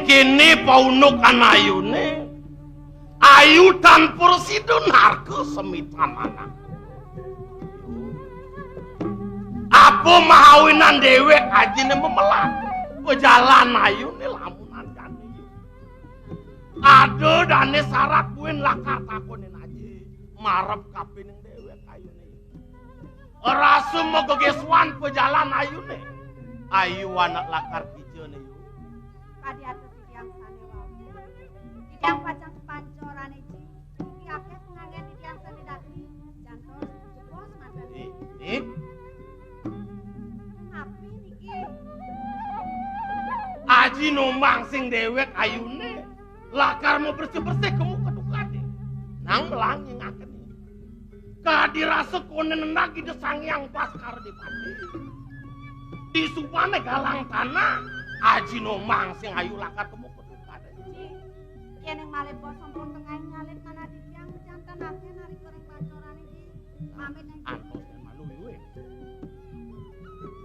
kini paunukan ayune ayu tanpur sidun harga semitanana apa mahawinan dewek ajine memelat pejalan ayune lamunan jane ado dane syarat buin laka takonin aja marep kapining dewek ayune rasu mogegeswan pejalan ayune ayu anak lakar kijene yuk kadi atus tiang sane wae tiang pacang kepancoran iki iki akeh pengangen tiang sane dadi jantos jebos mantan nih api niki aji nombang sing dewek ayune lakar mau bersih-bersih kemu kedukane nang melangi ngaken kadi rasa konen nagi desang yang paskar di pati di supane galang tanah aji nombang sing ayu lakar kemu kedukane yen ing malih bos sampun tengah nyalit mana di tiang jantan akeh narik goreng pancoran iki pamit nang antos manu yuwe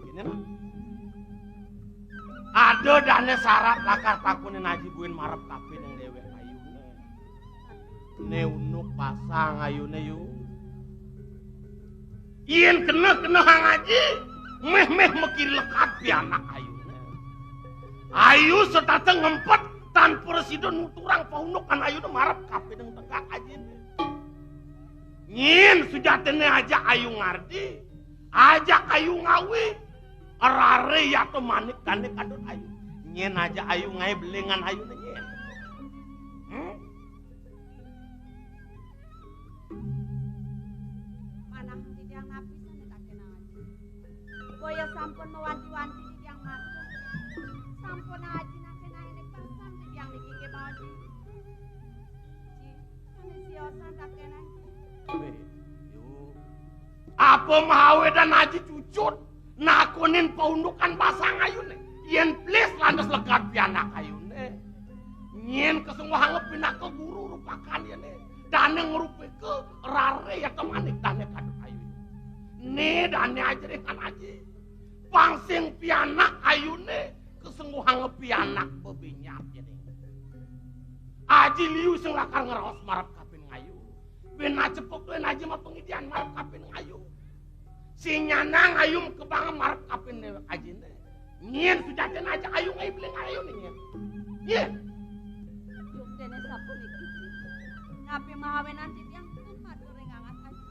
ini lah ada dane syarat lakar takunin aji buin marep tapi yang dewek ayune ne unuk pasang ayune yu yen kena hang aji meh meki lekat pi anak ayune ayu setata ngempet tan presiden nuturang paunukan ayune marep kape yang tegak aji nyin sujatene aja ayu ngardi ajak ayu ngawi arare ya to manik kane kadon ayu nyen aja ayu ngai belengan ayu nyen manah di tiang napi sane tak kenal boyo sampun mewanti-wanti di tiang matur sampun aji nak nek pasan di tiang niki ke baji sane siosan tak kenal apa mahawe dan aji cucut nakunin paundukan pasang ayune yen please lantas lekat pianak ayune nyen kesungguh ngepin ke guru rupakan ya ne dane ngerupi ke rare ya kemanik dane kadut ayu ne dane ajarekan aja pangsing pianak ayune kesungguh ngepianak bebinyap ya ne aji liu sing lakar ngeraos marap kapin ayu bena cepok tuh aja mah pengidian marap kapin ayu si nyanang ayum kebangan marap kapin dewek ajine nyen sudah den aja ayu ngai beleng ayu nih nyen yuk dene sapun iki ngapi mahawe nanti tiang tempat gorengangan aja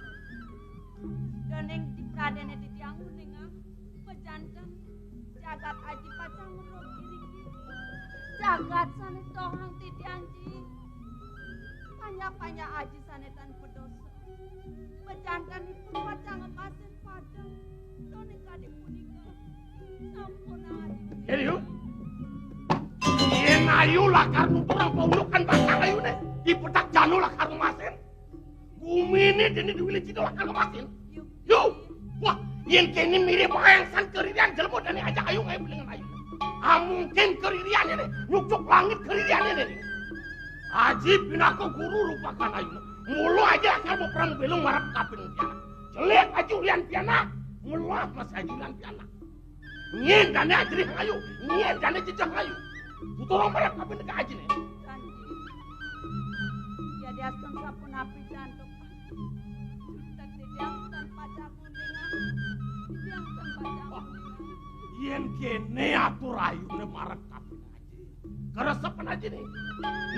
doneng di pradene di tiang ningang pejanten jagat aji pacang nguruk kiri jagat sane tohang ti tiang ji panya aji sanetan pedosa pejanten itu pacang emasin padang doneng kadi punika sampun aji jadi yuk yen ayu lakar nuturang paundukan pasang ayu nih di petak janu lakar ngemasin bumi ini dini diwili cido lakar ngemasin yuk wah yen kini mirip wayangsan keririan jelmo dani ajak ayu ngai belengan ayu mungkin keririan ini nyucuk langit keririan ini aji pinako guru rupakan ayu mulu aja akar mau perang belung marap kapin pianak jelek aja ulian pianak mulu masih aja ulian pianak nyen dani ajri ayu nyen dani jejak ayu Tutorong marap kapin ke aji nih Sanji jadi asam sapun api jantung tak tiang tanpa jamun tiang tanpa jamun yen kene atur ayu ne marap kapin aji keresepan aja nih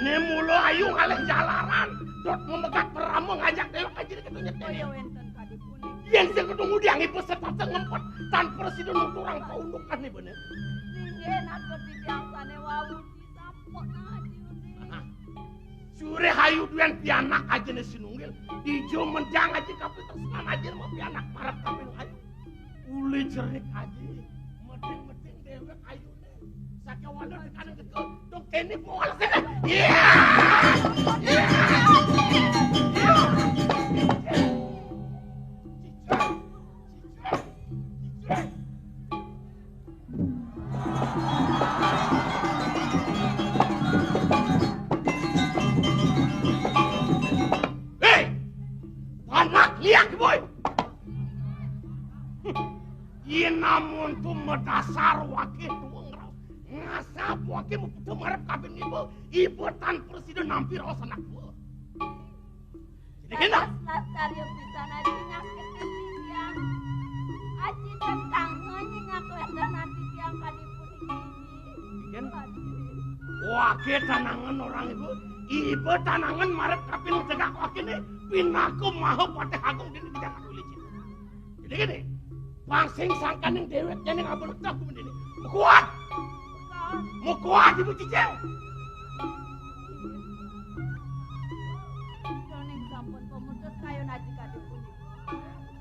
ne mulu ayu ngalih jalaran dot memegat peramu ngajak dewek aji nih ketunyet koyo enten kadi puni yen sing ketemu diangi peserta ngempet tan presiden nuturang paundukan nih bener ningen aku di tiang sane wawu disampok aji sure hayu duan pianak aja nih sinunggil ijo menjang aja kapit tersenan aja sama pianak marap kapin ayu uli jernik aja meding dewek ayu nih sakawalo tekanan gitu dong kene mual sini Namun tu medasar wakil tu ngasar ngapuake mo puto marap kapin ibu tan presiden nampir awas anak gua. Jadi kena. Latar yang bisa nanti nyakitin tiang. Aji tentang ngaklender nanti tiang kadipun ini. Wake tanangan orang ibu tanangan marap kapin tegak wake nih pinaku maho pateh agung dini tidak peduli cina. Jadi gini, pangsing sangkan yang dewek yang ngabel tak ku mendini. Mau kuat ibu cicil. Joning sampun pemutus kayu naji kadipun ini.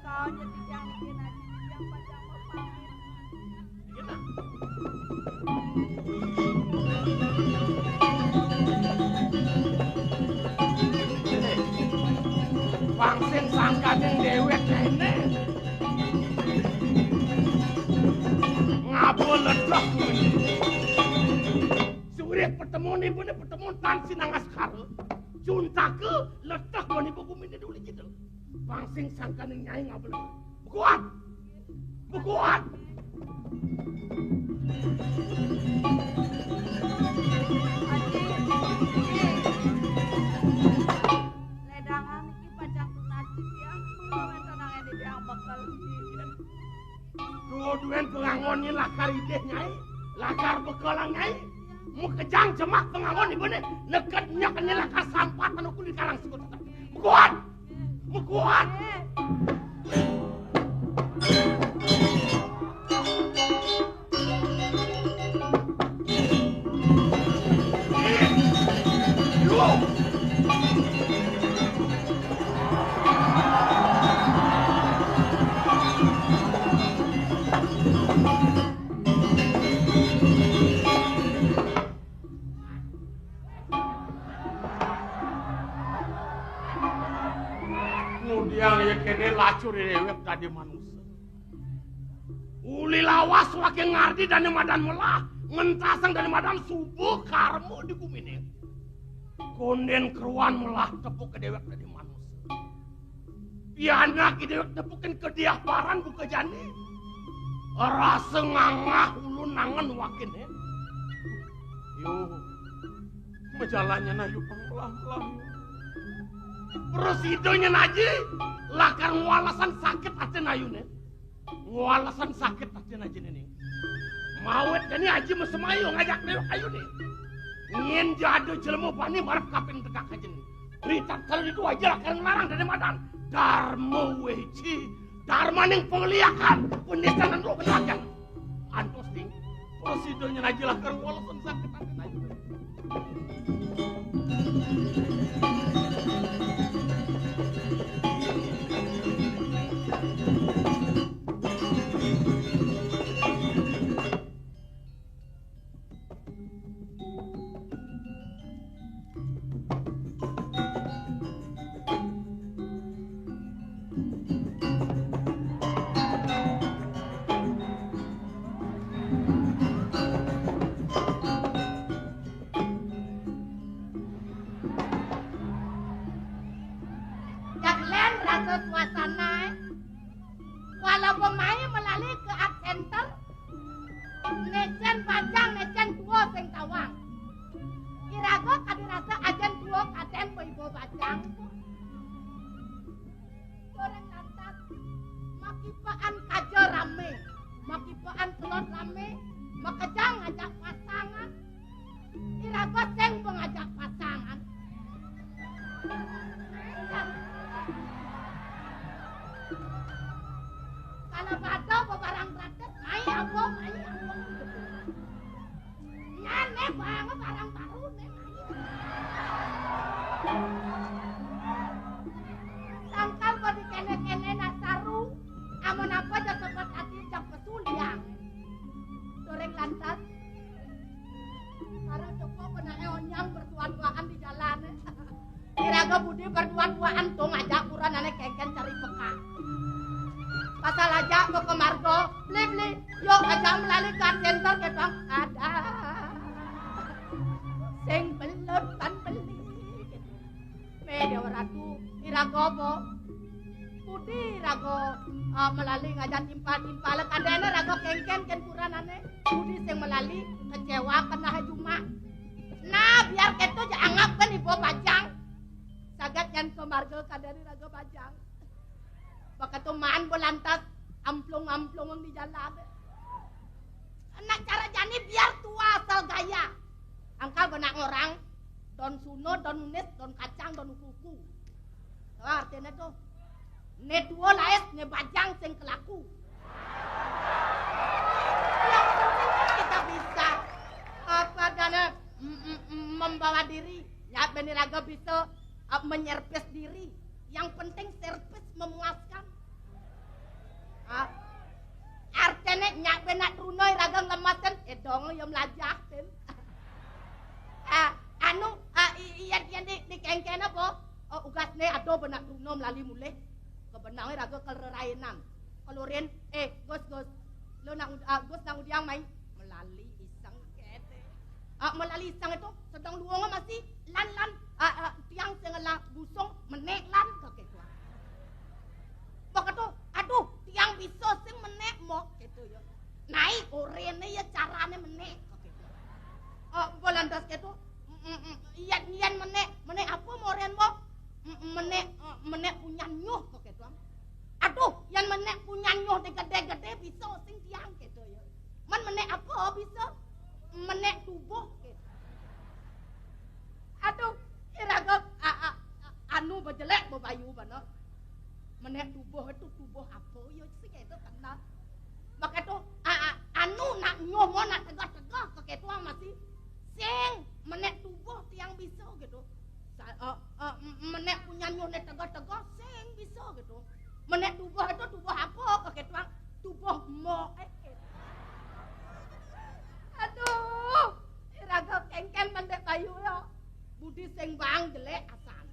Kau jadi yang bikin naji yang panjang panjang. Kita. Pangsing sangkan yang dewek ini. Ngabul ledak ku mendini. Surek pertemuan ibu ni pertemuan tan sinang askara. Junta ke letak ko ni buku mini dulu gitu. Pangsing sangkan yang nyai ngabel. Bukuat. Bukuat. Ledangan iki panjang tunati ya. Mengawen tenangnya di yang bakal Dua-duaan pengangon ni lakar ideh nyai. Lakar bekalang nyai. Mau kejang jemak pengangon ibu ni. Nekatnya kena lakar sampah tanah kulit karang sikut. Bukuat. Bukuat. Kemudian ya kene lacur dewek tadi manusia. Uli lawas wake ngardi dan madan melah. Ngentasang dari madan subuh karmo di kumini. Konden keruan melah tepuk ke dewek tadi manusia. Piana ki dewek tepukin ke dia paran buka jani. Rasa ngangah ulu nangan wakene. Yo. Majalannya na yuk pemelah-melah. Presidonya naji lakar ngwalasan sakit aja nayune. Ngwalasan sakit aja naji nih. Mawet jani aji mesemayu ngajak dewek ayu nih. Ngin jadu jelemu bani marap kapin tegak aja nih. Berita kalau itu aja lakar ngelarang dari madan. Dharma weji. Dharma ning pengliakan. Penistanan lo kenakan. Antos nih. Presidonya naji lakar ngwalasan sakit aja nayune. Suasana walau pemain melalui ke art center nejen panjang nejen tua sing tawang irago kadirasa ajen tua kaden ibu bajang goreng lantas makipaan kajo rame makipaan telur rame makejang ngajak pasangan irago sing mengajak pasangan kalau bado barang gratis, mai apa. Nyane banget barang baru nih. Sangkal kok dikene-kene nasaru, amon apa aja sempat hati jak pesuliang. Goreng lantas. Karena coba kena onyang bertuan-tuaan di jalan. Kiraga budi bertuan-tuaan tuh ngajak kurang aneh kengken cari peka. Pasal aja mau ke Margo, beli, yuk aja melalui card center ke bang ada, sing belum tan beli, media ratu iragobo, Budi rago melalui ngajak timpal-timpal kadene rago kengken ken kuranane Budi sing melali kecewa kena Juma. Nah biar ketu anggap kan ibu bajang sagat yang kemarga kadene rago bajang. Begitu man belantas amplung-amplung di jalan. Nah cara jani biar tua asal gaya. Angkal benak orang don suno, don unis, don kacang, don kuku. Artinya tuh ne dua laes ne bajang sing kelaku. Yang penting kita bisa apa dana membawa diri. Ya bener raga bisa menyerpes diri. Yang penting servis memuaskan. Artinya nyak benak runoi ragang lemasen dong yang melajahin. Iya di kengken apa? Ugas ne ado benak runo melali mulai. Kebenangnya raga kelerainan. Kalau ren gos lo nang gos nang udiang mai melali iseng kete. Melali iseng itu sedang luang masih lan tiang sengela busong menek lan kakek tua. Begitu aduh tiang bisa sing menek mo gitu ya. Naik orene ya carane menek kakek tua. Bolandas gitu iyan menek apa mo ren mo menek punya nyuh kakek tua. Aduh yang menek punya nyuh gede-gede bisa sing tiang gitu ya. Man menek apa bisa menek tubuh gitu. Aduh iraga anu bejelek bebayu bana. Menek tubuh itu tubuh apa ya sih itu kena. Maka itu anu nak nyomo nak tegak-tegak kakek tua masih sing menek tubuh tiang bisa gitu. Menek punya nyone tegak-tegak sing bisa gitu. Menek tubuh itu tubuh apa kakek tua? Tubuh mo Aduh, iraga kengken mendek bayu yo. Budi sing bang jelek asan.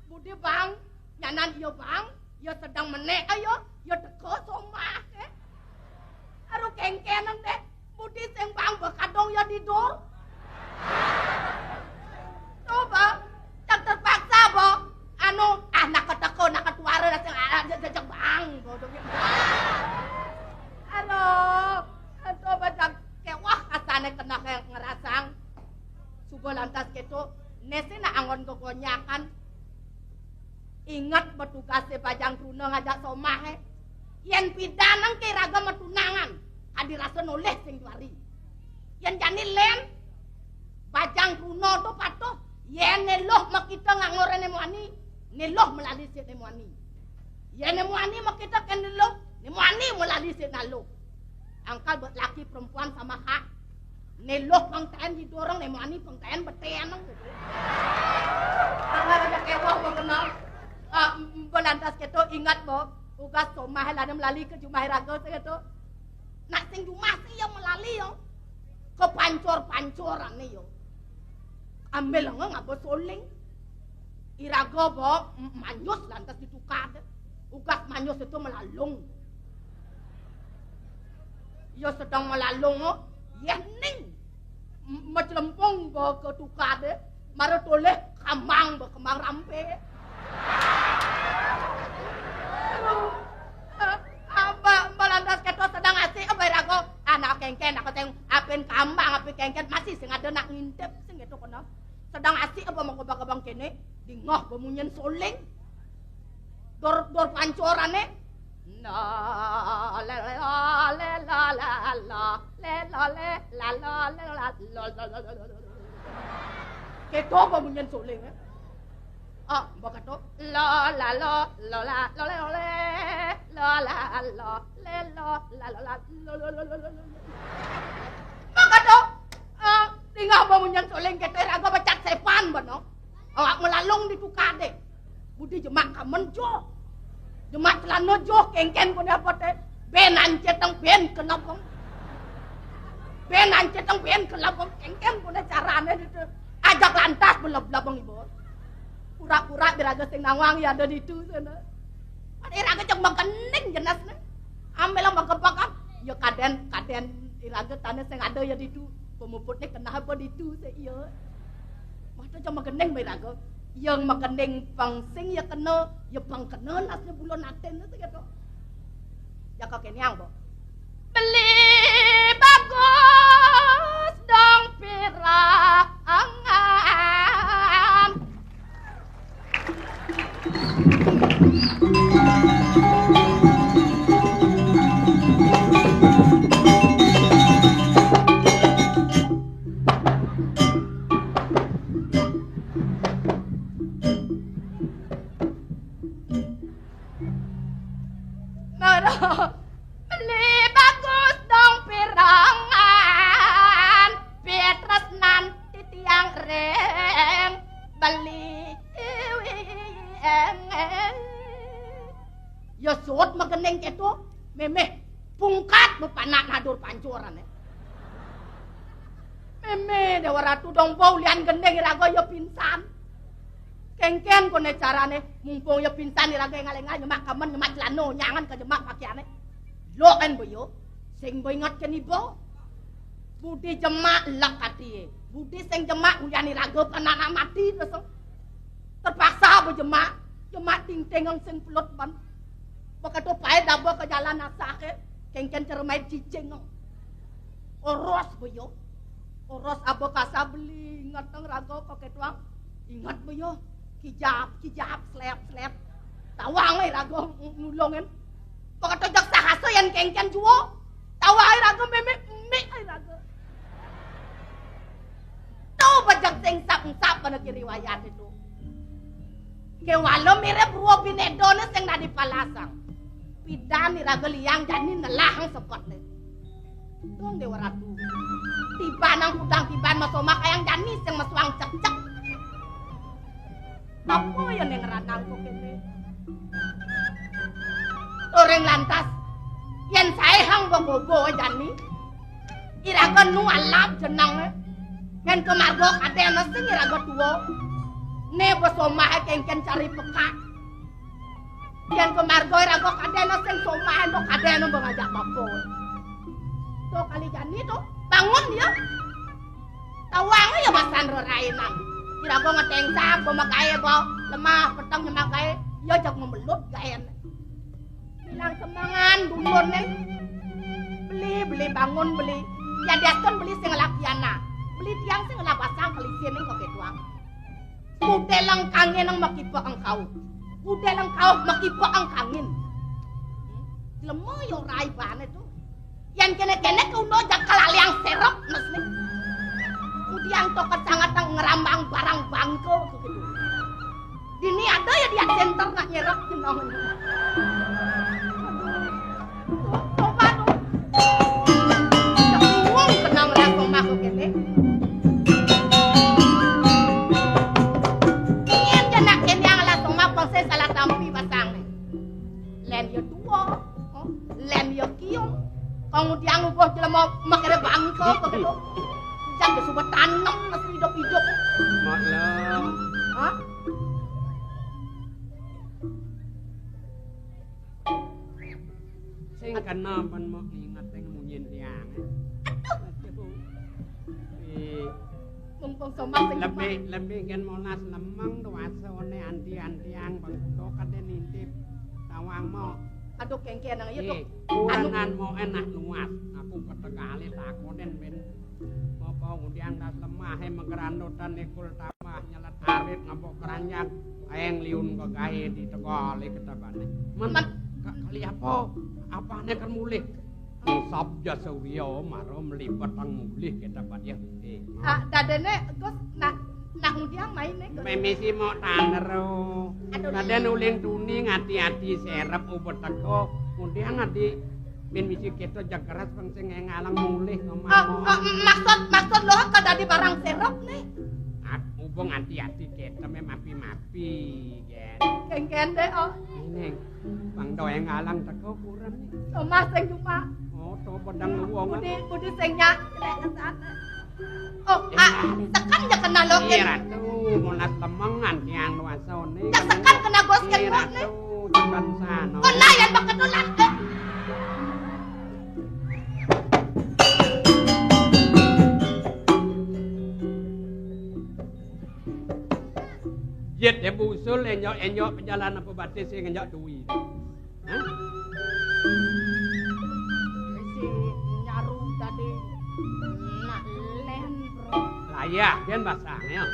Budi bang, nyanan iyo bang, iyo sedang menek ayo, iyo teko somah ke. Aduh kengkenan deh, Budi sing bang bekadong yo didol. Coba, tak terpaksa bo. Anu, nak keteko, nak ketuara, jajak bang. Aduh, coba jak kewah asane kena ngerasang. Subuh lantas gitu, nesi nak angon kekonyakan. Ingat bertugasnya Bajang Truno ngajak somah yen pidanang ke raga metunangan adirasa noleh sing duari yen jani len Bajang Truno tu patuh yen neloh makita ngangore nemuani neloh melalui si nemuani yen nemuani makita kan neloh nemuani melalui si nalo angkal buat laki perempuan sama hak neloh pangtain didorong nemuani pangtain betean angkal ada kewah mengenal belantas gitu ingat bo ugas somah lana melali ke Jumah raga gitu nak sing Jumah sih yang melali yo ke pancor-pancoran nih yo ambil nggak soling iraga bo manyus lantas ditukar ugas manyus itu melalung yo sedang melalung yening mecelempung bo ketukar mara toleh kamang bo kemang rampe Balandas keto sedang asik rago anak kengken aku teng apen kambang ape kengken masih sing ada nak ngintip sing gitu kono sedang asik apa mau kebang kene di ngoh bemunyen soling dor pancorane la la la la la la la la la la keto bemunyen soling baka to la la la la la la la la la la la maka to tinggal bangunyan soleng kete raga bacak sepan bano awak melalung di tukade budi jemak kamen jo jemak celana jo kengken pun apa teh benan cetang ben kenapa benan cetang ben kenapa kengken pun carane itu ajak lantas belab-belabang ibu pura-pura biraga sing nawang ya ada di itu sana. Ada iraga cek makening jenas ne. Ambil lang magkapakan. Yo kaden Iraga tanah sing ada ya ditu. Pemuputnya kenapa ditu saya iya. Mata cuma geneng iraga. Yang makeneng pangsing ya kena, ya pang kena nasnya bulan naten itu gitu. Ya kau kenyang bo. Beli bagus dong pirangan. Beli bagus dong pirangan, Petrus nanti tiang reng beli ya sot mageneng ketu memeh pungkat bepanak nadur pancuran memeh dewaratu dong bau lian gendeng irago ya pinsan kengken kone carane mumpung ya pinsan irago ngalengal nyemak kamen nyemak celano nyangan ke jemak pakaiane lo kan boyo sing boy ingat ken ibo budi jemak lekati budi sing jemak ulian irago panana mati terus terpaksa berjemak jemak ting-tingang sing pelut ban begitu pae dabo ke jalan asake kengken cermai cicing oros boyo oros abo kasa beli ingat nang rago pakai tuang ingat boyo kijap slep tawang ai rago nulongin begitu jak sahaso yang kengken juo tawa ai rago meme ai rago tau bajak sing sap pada riwayat itu kewalo mirip ruo binedone sing nadi palasang pidan iraga liang jani nelahang sepot le dong dewa ratu tiba nang kudang tiban masoma kayang jani sing masuang cek apa yang ngeranang kok kene orang lantas yen sae hang bogo jani iraga nu alap jenang yen kemargo kadena sing iraga tuwa ne bosoma kengken cari pekat yang kemargoi rago kadeno sing somahan do kadeno mengajak bapo. Tuh kali jani tuh bangun ya. Tawang ya masan rerainan. Kirago ngeteng sak bemakai bo lemah petang nyemakai ya jak memelut gaen. Bilang semangan dulun nih. Beli bangun beli. Ya diaskon beli sing lakiana. Beli tiang sing lapasang kelisien ning kok ketuang. Mudelang kangen nang makipa engkau. Udah lengkau makipa ang kangin. Lemah yung raiban itu. Yang kene-kene kuno jak kalaliang serok nesni. Kemudian toket sangat ngerambang barang bangko begitu. Dini ada ya dia center nak nyerok jenong. Coba tuh. Jak uang kenang lah koma ko kene. Saya salah tampi pasang len yo dua len yo kiong kemudian ubah jelema makere bangko begitu jangan disebut tanam masih hidup maklum hah sing kana pan mau ingat teng munyin tiang mumpung somak lebih kan molas lemang tuasone anti-antiang bangko kaden intip tawang mau aduh kengken nang ieu tuh kurangan mau enak luas aku ketekali takonen ben apa undiang das lemah he megerandotan nikul tamah nyelat arit ngabok keranjang aeng liun ke gawe di tegole ketabane men kali apane kan mulih sabja sawiya maro melipat tang mulih ketabat ya dadene Gus nak undiang main nek memisi mau tanero daden uling tuni ngati-ati serep ubet teko undiang ati ben misi keto jag keras bang sing ngalang mulih maksud lo ka dadi barang serep nih ubung hati-hati keto me mapi-mapi gen deh ini bang doe ngalang teko kurang nih sama sing cuma to pedang luwong budi sing nyak lek kesana tekan ya kena lo ken ratu monas lemengan tiang nuasone tekan kena gos ken ratu tekan sana kena yen bakedulan Jet dia busul enyok perjalanan apa batis sing enyok duwi. Hah? Si nyaru tadi nak len bro. Layak kan basangnya.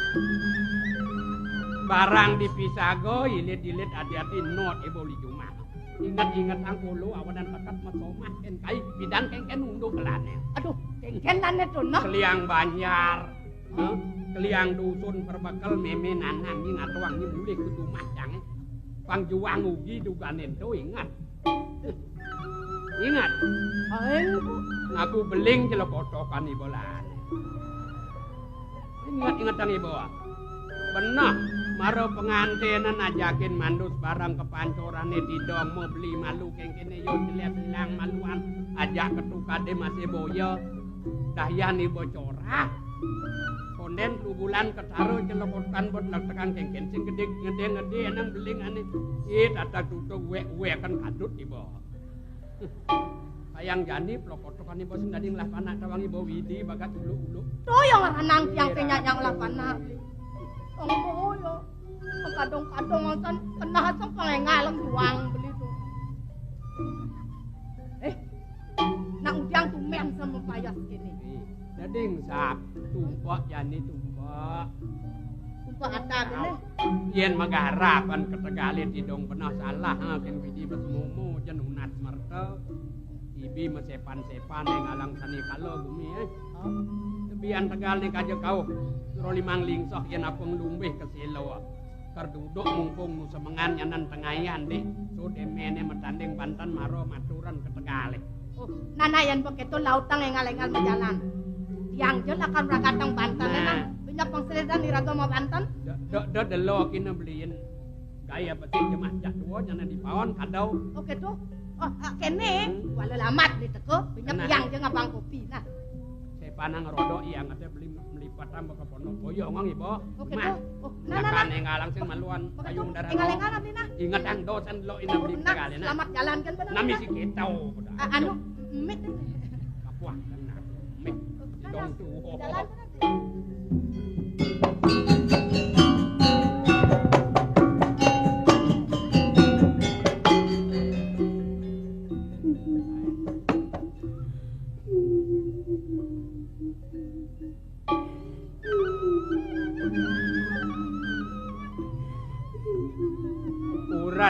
Barang dipisago ilit-ilit hati-hati not boleh cuma. Ingat-ingat ang kulo awan dan pakat masomah ken kai bidang ken unduh kelane. Aduh, kengkenan itu noh. Keliang Banjar. Keliang dusun perbekal meme nanang ni ngatuang ni mulai kudu macang. Pangjuang ugi duganen tu ingat. Ingat. Ngaku beling jelo kotokan ibolan. Ingat-ingat ang ibo. Benar, maro pengantinan ajakin mandus barang kepancoran didong mau beli malu kengkene yo jelas hilang maluan ajak ketukade masih boyo dahyan ni bocorah konden 2 bulan ketaro celokokan bot tekan kengken sing gede enang beling ane tata tutuk we kan kadut ibo sayang jani plokotokan ibo sing dadi nglah panak tawang ibo widi bagat ulu-ulu toyong ranang tiang penyayang lah panak oh yo kadang-kadang ngonten kena sang pengengalem juang beli tu nak udiang tumen sama payas kini jadi sap tumpak jani tumpak ada gini yen magaharapan ketegalit idong pernah salah ken widi bersemumu jenunat merta ibi mesepan-sepan yang alang sani kalau bumi tebian tegal ni kaje kau suro 5 lingsoh yen apung lumbih ke silo kerduduk mumpung nu semengan nyanan tengayan deh so demene metanding Banten maro maturan ke Tegal nanayan begitu lautang yang ngalengal majalan yang je akan ragatang Banten nang banyak pangsedan iraga mau Banten delo kina beliin gaya petik jemah jak dua nyanan di pawon kadau oke tuh kene walau lamat di teko banyak yang je ngabang kopi nah panang rodok yang ada beli melipat tambah ke pondok boyo ngong ibo oke mah nah ngalang sing maluan ayung darah ngalengan abdi nah ingat ang dosen lo ina beli kali nah selamat jalan kan benar nami si kitau anu mit kapuah kan mit dong tuh jalan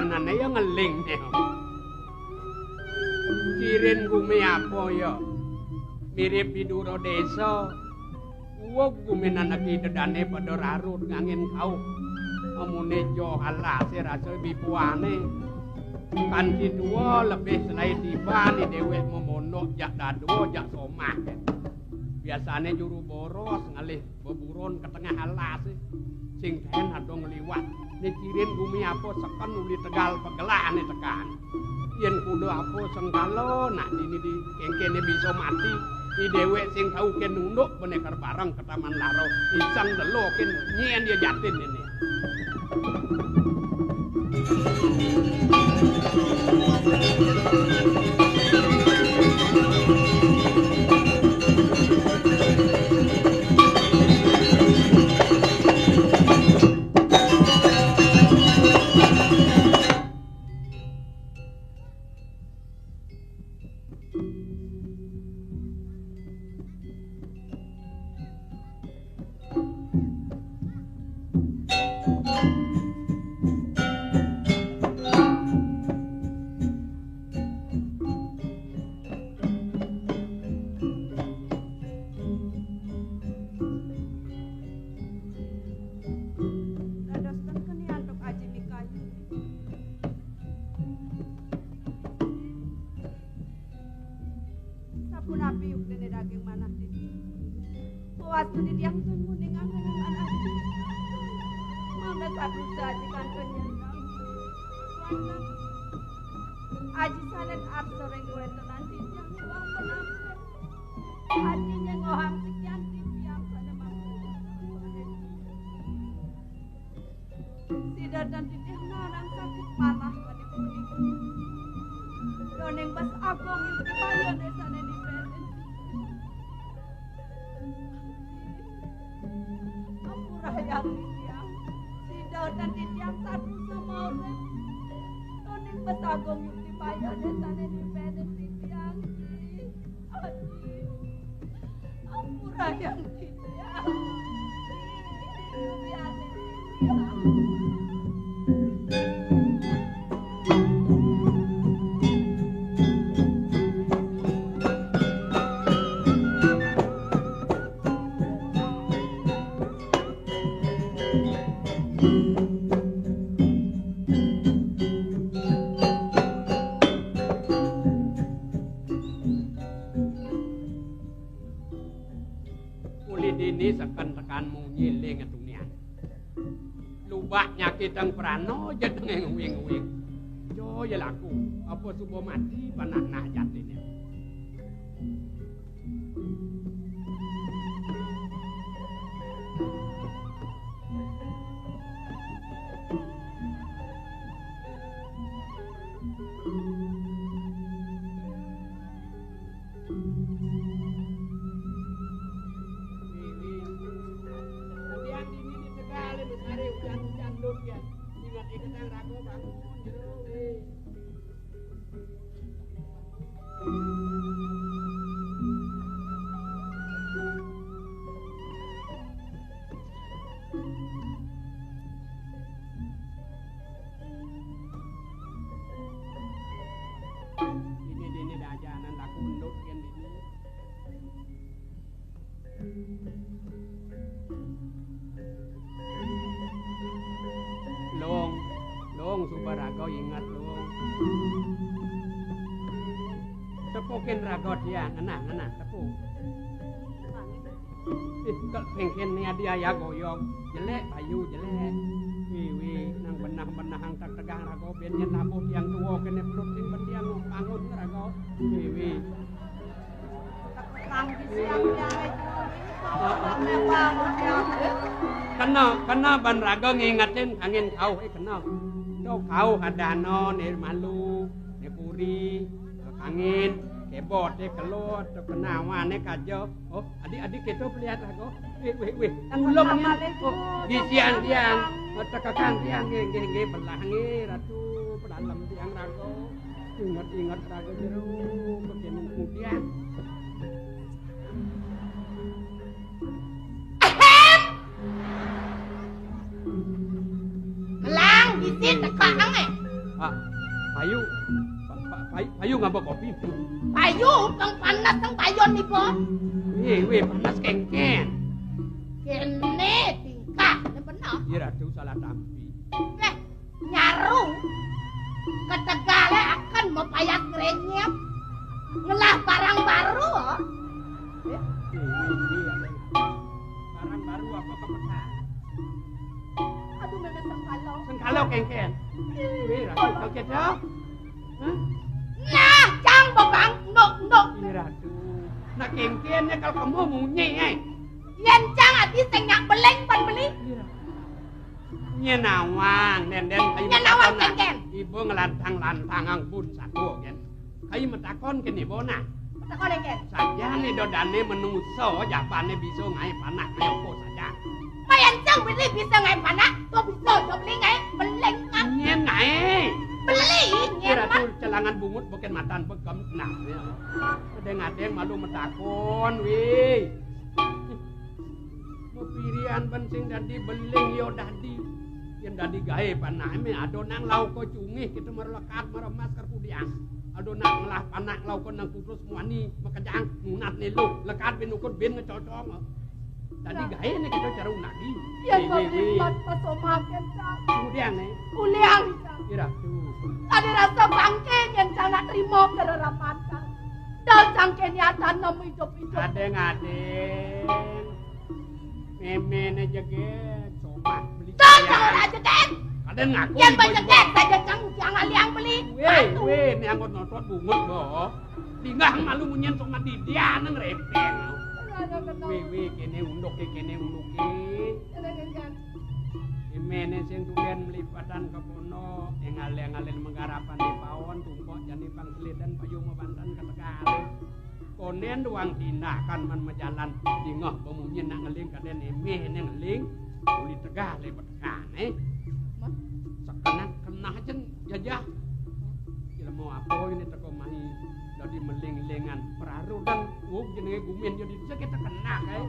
nana yang ngeling nih. Kirin gumi apa ya? Mirip biduro desa. Uwa gumi anak idedane pada rarut ngangin kau. Amune jo halase rasa bipuane. Kanti dua lebih selain tiba ni dewek memonok jak dado jak somah. Biasanya juru boros ngalih beburon ke tengah halase. Sing ten adong liwat. Dikirin bumi apa sekan uli Tegal pegelaan nih tekan yen kudu apa sengkalo nak dini di kengkene bisa mati di dewek sing tau ken nunduk benekar bareng ke taman laro isang delo ken nyien dia jatin ini dan Agung yuk dibayar desane di benefit yang ampura yang tidak. Ini sekan tekanmu nyiling etunian. Lubak nyakitang prano jadeng ngwing-ngwing. Jo ya laku, apa subuh mati panak nah jatine. Ini dah jalan laku undut kan ini. Long Subarago ingat long. Tepukin rago dia, anak tepuk. Kal pengken ni dia ya goyong, jelek bayu jelek. Wi nang benah-benah hang tak tegang rago ben yen nabuh tiang tuwa kene perut sing bendiang bangun rago. Wi. Kang siang dia Kena ban rago ngingetin angin kau kena. Do kau hadano ni malu, ni puri, angin, kebot ni kelut, kenawan ni kajo. Oh, adik-adik kita lihat rago. Wih, ulung ni. Oh, di siang-siang, tekakang tiang ge belah ni ratu pedalam tiang rago. Ingat rago jeru, begini kemudian. Melang gisit tekak nang Payu ngapa kopi? Payu tang panas tang payon ni po. Weh panas kengken. Kene tingkah ne benar. Iya ratu salah tampi. Nyaru ketegale akan mepayat kerenyep ngelah barang baru. Barang baru apa kepetan? Aduh memang Sengkalau kengken. Weh ratu kau kita? Nah, cang babang nok. Iya ratu. Nak kengkennya kalau kamu munyi Yen cang ati sing nyak beleng pan beli. Nya nawang den kayu Nya nawang kengken. Ibu ngelantang-lantang ang pun satu kan. Kayu metakon ke ibu nah. Metakon kengken. Saja nih dodane menungso japane bisa ngai panak ngai opo saja. Mayan cang beli bisa ngai panak, to bisa to beli ngai beleng kan. Nya ngai. Beli Kira nyen tuh celangan bungut bukan matan begam nah ya. Adeng malu metakon weh. Pirian bensing dadi beling yo dadi yen dadi gawe panah me ado nang lau ko cungih kita merlekat meremas kerpudiang ado nang lah panak lau ko nang kutus muani makajang nunat ni lu lekat bin ukut bin ngecocong dadi gawe ne kita caru nadi yen pemlipat pasomaken cang. kemudian Uliang cang. kira tuh Ada rasa bangke yang cang nak terima kererapan cang. Dal cang kenyata nem hidup-hidup. adeng meme jeget coba beli Cang ora jeget. ada ngaku Yen jeget saja cang jangan liang beli. Weh, ni anggot notot bungut bo. Tinggal malu munyen sok mati dia nang repeng. Weh, kene unduk ki. Imene sing tulen melipatan kepono, engal-engalen menggarapan di pawon tumpok jani pangselidan payung mebantan ketekale. Konen doang tindakan man majalan dingah pemunyin nak ngeling kaden emeh ne ngeling uli tegah le betekan Sekenak kena jen jajah lemo apa ini teko mahi dadi meling-lengan peraru dan jenenge gumen yo dise kita kena kae.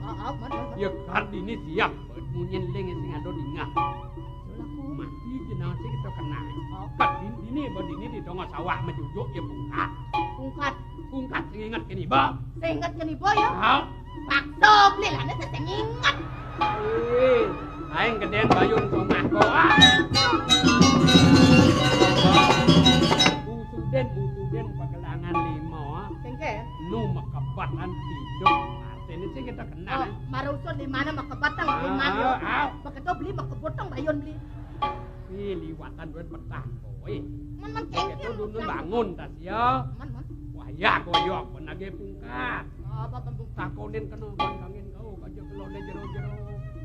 Ya kardine siap munyen ling sing ado dingah. Laku mati jenenge kita kena. Kadine bodine di dongo sawah mejujuk ya pungkat. Pungkat sing inget kene ba. Sing inget kene ba ya? Ha. Pakso beli lah nek sing inget. Aing gedean bayun somah ko. Usuden pagelangan limo. Kengke. Nu makabatan hidup. Artine sing kita kenal. Marusun di mana makabatan lima yo. Bekedo beli makebotong bayun beli. Liwatan duit petang kowe. Man kengke. Itu dulu bangun tas ya. Man. Wah ya koyok benage pungkat. Apa pembung Takonin kena kangin kau kajo kelone jero-jero.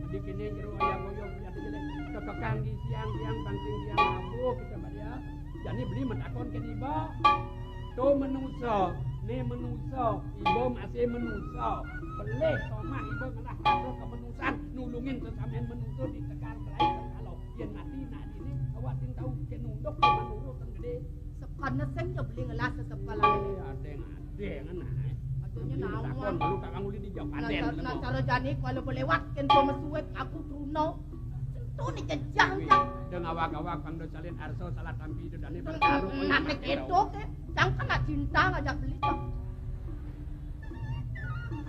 Di kene jero ayang koyok ya jelek. Kekekang di siang-siang bangting siang abu kita badia. Jani beli metakon ke iba. To menungso, ne menungso, ibu masih menungso. Beleh tomah ibu ngelah kado kemenusan nulungin sesamen menungso di tegal belai kalau yen mati nak ini awak ting tahu ke nunduk ke menurut kan gede. Sekana sing yo beli ngelas sekepala ini. Ade ngana. Adanya naon. Takon lu kakang uli di jauh paden. Nah cara jani kalau boleh wakin to mesuwek aku truno. Tuh ni jejang. Deng awak-awak pang do salin arso salah tampi itu dane bertaruh. Nak nek itu ke, jangka nak cinta ngajak beli tak.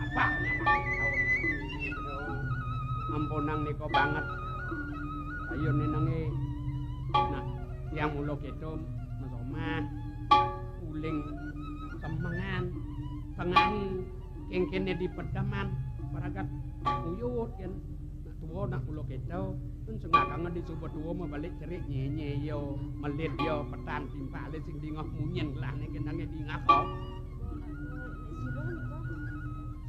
Apa ampunang niko banget. Ayo nenange. Nah, tiang mulo keto mesomah uling semengan tengahi kengkene di pedaman paragat uyut kan tuwo nak mulo keto pun sengakangan di subuh tuwo mau balik cerik nyenye yo melit yo petan timpale sing dingah munyen lah nek kenange dingah kok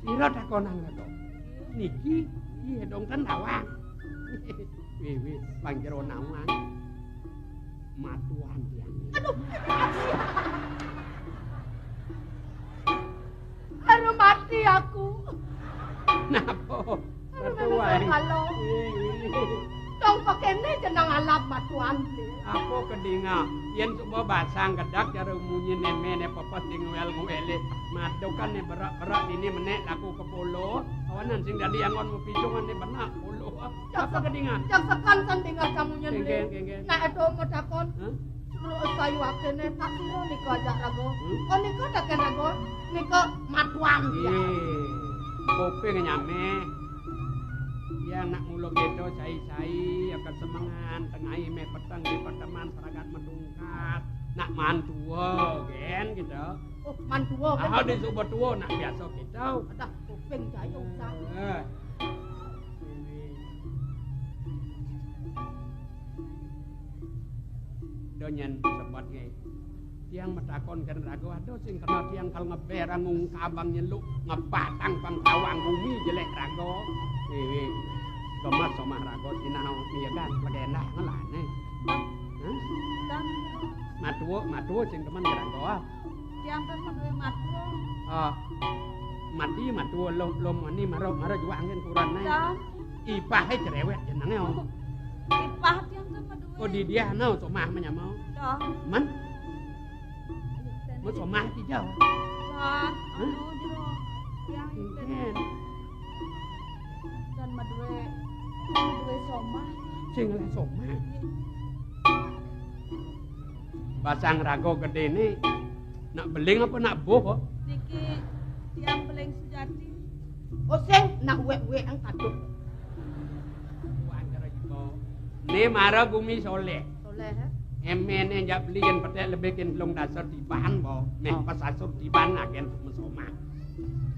sira takonan to niki iya dong kan awang wewe bang jero nawang matuan tiang Aduh mati aku. napa Matuan kalau dong pakene jeneng alap matuan beli. apa kedinga yen coba basang kedak cara munyin nemene pepas sing ngel-ngele madokan ne berak-berak ini menek laku ke polo awanan sing dadi angon mupicungan ne benak polo apa kedinga Jak sekan sandinga kamu nyendri. Geng. Nek edo medakon sayu akene tak sira nika ajak rago. Oh nika dak rago. Nika matuan ya. Kopeng nyame. Ya nak mulo gedo sai-sai akan semangan tengahi me petang di perteman seragat medungkat. Nak mantua gen gitu. Oh mantua kan. Ah di subuh tua nak biasa gitu. Ada kopeng jaya usah. Donyan sebat nge. Tiang metakon kan rago aduh sing kena tiang kal ngeberang ngungkabang nyeluk ngepatang pang tawang bumi jelek rago. Kemas somah rago sinau iya kan legenda ngelane. Dan Matuo sing teman rago. tiang teh duwe matuo. Mati matuo lo mani maro juang angin kurang naik. Dan Ipah cerewet jenenge oh. ipah tiang teh duwe. Oh di dia nau somah menyamau. Dan Man mau somah ti jauh. dan anu jero tiang Ken dan maduwe somah. sing le somah. Basang rago gede ni nak beling apa nak boh? Niki tiang beling sujati. Oh sing nak wek-wek ang kaduk. Ni mara gumi soleh. Soleh ha. Emene jak beliin petek lebih ken telung dasar tiban bo. Meh pas asur tiban agen mesomah.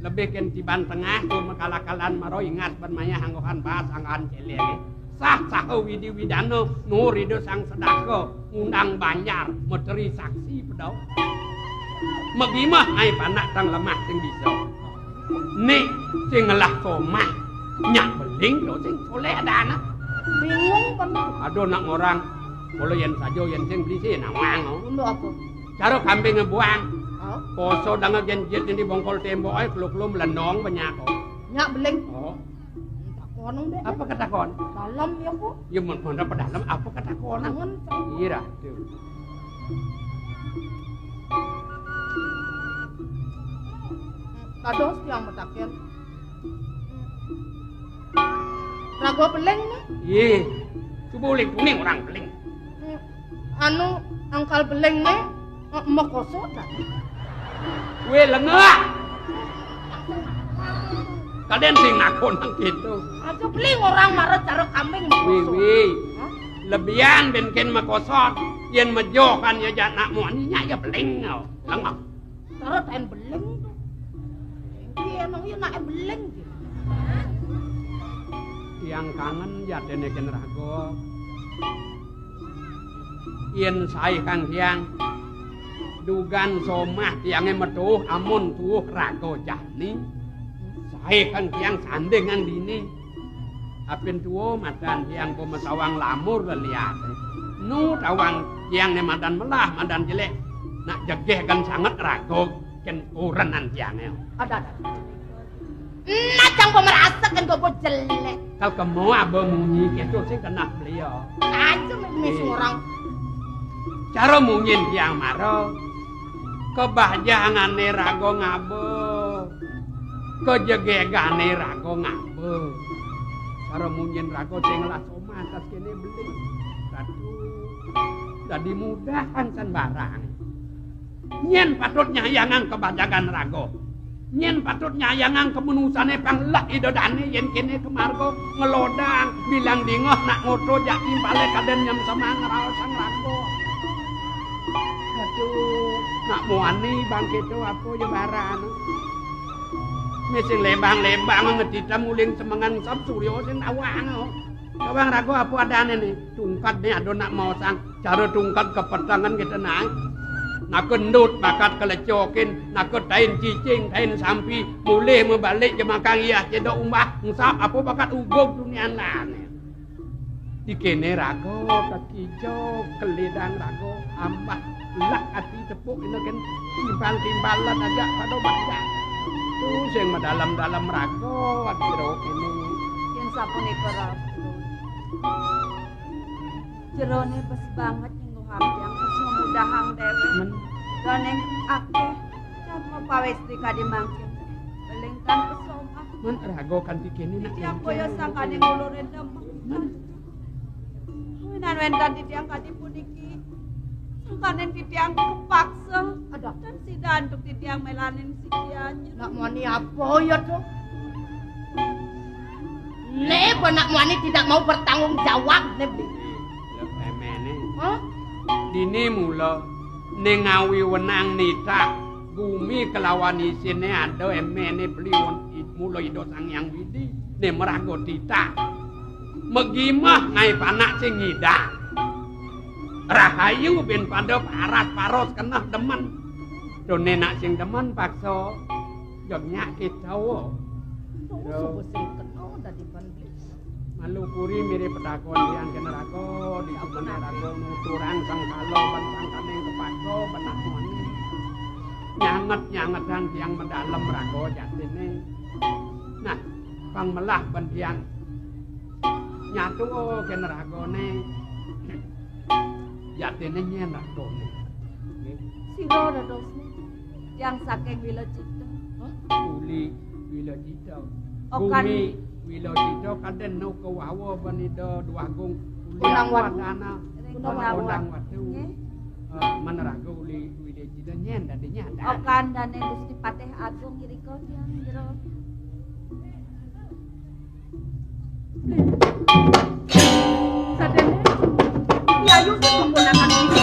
Lebih ken tiban tengah tu makala-kalan maro ingat bermaya hanggohan bahas angkan celele. Sah widi widano nurido sang sedako undang banjar meteri saksi pedau. Megimah ai panak tang lemah sing bisa. Ni sing ngelah somah nyak beling lo sing soleh dana. Bingung bener. Aduh nak orang kalau yang sajo yang sing beli sih nawang oh. Untuk apa? Cara kambing ngebuang. Oh. Poso danga genjet di bongkol tembok ai kluk-kluk melenong banyak kok. Nyak beling. Oh, Takonong deh. apa kata kon? Dalam ya kok. Ya mun dalam apa kata kon? Nangon. Ira tuh. Dados tiang metaken. Rago beleng nih. Iya, cubulik kuning orang beling. Anu angkal beleng nih mekoso dah. Kue lengah. Kalian sing nakon nang gitu. Aja beling orang marah cara kambing mekoso. Wih, lebihan benken makosot, yen mejokan ya janak muaninya ya beling ngau. Lengah. Cara ten beleng tuh. Iya emang iya nak beleng gitu. Yang kangen ya deneken rago. Yen sae kang tiang dugan somah tiange metuh amun tuh rago jani. Sae kang tiang sandengan dini. Apin tuwo madan tiang pemesawang lamur leliat. Nu tawang tiang ne madan melah madan jelek. Nak jegeh kan sangat rago ken kurenan tiange. Ada. Nacang pemerasa kan gue jelek. Kal kemo abah munyi gitu sing kena beliau. Aja misi orang. Cara munyin tiang maro. Kebahjangane rago ngabo. Kejegegane rago ngabo. Cara munyin rago sing lah somah atas kene beli. Aduh. Jadi mudahan san barang. Nyen patut nyayangan kebajagan rago. Nyen patut nyayangan kemenusane panglak idodane yen kene kemargo ngelodang bilang dingoh nak ngoto jak timpale kaden nyem semang raosang rago. Aduh, nak muani bangke tu apa ya baran. Mesti lembang-lembang ngedita muling semengan sab suryo sing awang. Awang rago apa adane nih? Tungkat nih ado nak mau sang cara tungkat kepetangan kita naik. Nak kendut bakat kelecokin, nak tain cicing, tain sampi, mulih membalik je makang iya cedok umbah, ngusap apa bakat ugog dunian lane. Dikene rago, kakijo, kelidang rago, ambah, lak hati tepuk ini kan timbal-timbalan aja pada baca. Tuh sing dalam-dalam rago, adiro ini. Yang sapune kerap. Jerone bes banget yang hampiang terus memudahang dewe. Dan yang akeh can mapawes di kadimangkin. Belengkan pesomah. Men rago kan dikene nak. Tiang koyo sangkane ngulurin demek. Winan wentan di tiang kadipuniki. Sangkanen di tiang kepaksa. Ada. Dan si danduk di tiang melanin si kianya. Nak muani apa ya tuh? Neba nak muani tidak mau bertanggung jawab Nebi. Lemene. Hah? Dini mula nengawi wenang nita bumi kelawan isine ada emene beliwon mula ido sang yang widi ne merago tita megimah ngai panak sing ngidang rahayu ben pada paras paros kena demen done nak sing demen paksa jog nyakit tawo Sebut sing kena dadi bandit. malu kuri mirip pedakon yang kena rago di kena rago nuturan sang kalo bantang kaneng kepako benak moni nyanget-nyangetan tiang mendalam rago jatine nah pang melah bantiang nyatu kena ragone jatine nyen ragone Siro dadosne. Yang saking wilujita. uli wilujita Okan. bumi wilujita kaden no kawawa banido duagung Unang wadana Unang watu menerago uli wilujita nyen dadi nyanda Okan dan yang Gusti Patih Agung iriko yang jero. Sadene. Yayu sing menggunakan ini.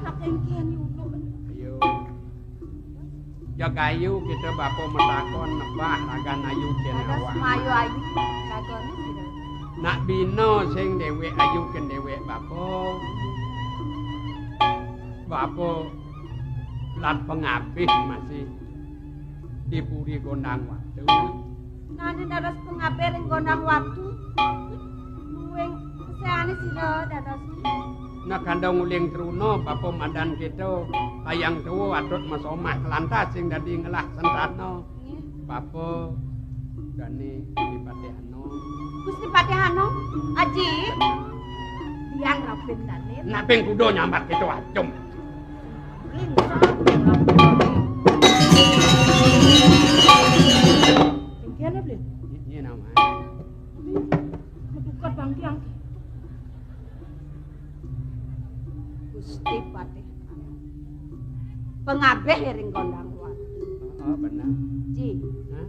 Saking kian yulo. ayo jaga ayu kita bapo metakon nebah ragan ayu ken Ada awak semayu ayu. Kagone sira. nak bino sing dewek ayu ken dewek bapo lat pengabih masih dipuri gondang watu Nani dados pengabe ring gondang watu. Muing keseane sira dadosne. nak kandang uling truno bapo madan kita ayang tuwa adot masomah kelantas sing dadi ngelah sentrano Nggih. bapo dani dipatihano Gusti Patih Anom, Aji. Yang rapin danin. nak ping kudo nyambat kita acum Kengkene beli. Ini nama. Medukat bang tiang. Gusti Patih. Pengabeh ring gondang luar. Oh benar. Ji, Hah?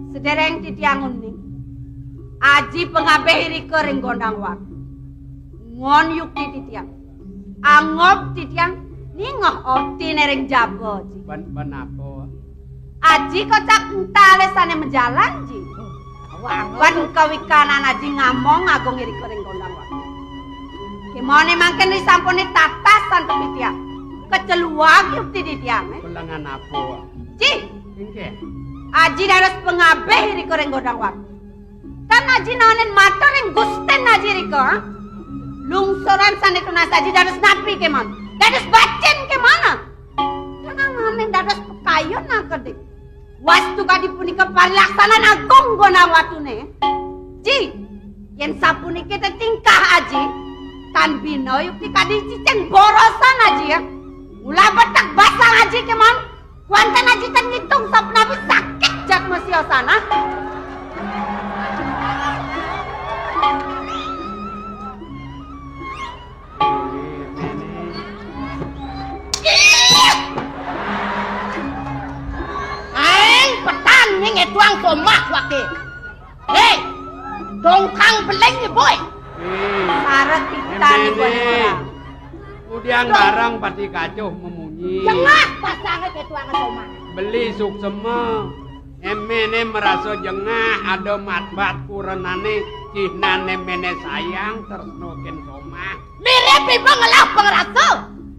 sedereng titiang uning. Aji pengabeh rike ring gondang luar. Ngon yuk titiang. Angop titiang ningoh oti nering jabo ji. Ben apa? Aji kocak entalesane menjalan ji. Wan kawikanan aji ngamong agung rike ring gondang luar. Gimana mangken disampuni tatasan tepitiang. Keceluak yuk titiang. Pelengan apa? Ji, Ingke. aji dados pengabeh rike ring gondang luar. Kan aji naonen matur ring Gusten aji rike. Lungsuran sane tunas aji dados napi kemon. Dados bacen kemana? Tenang naonen dados pekayon nakedik. Wastu kadi punika parlaksanan agung gona watune. Ji, yen sapuniki teh tingkah aji kan bino yukti kadi cicen borosan aji ya. Ulah betak basang aji kemon. Kuanten aji ten ngitung sapnapi sakit jat mesiosana. Aing petan ning etuang somak wake. Hei, dongkang beleng ni boy. Sarek kita nih orang. Kemudian barang pati kacau memunyi. Jengah pasange ketuang somak. Beli suksema. Emene merasa jengah ada matbat kurenane cihnane mene sayang tersnoken somah. Mirip ibu ngelah pengerasa.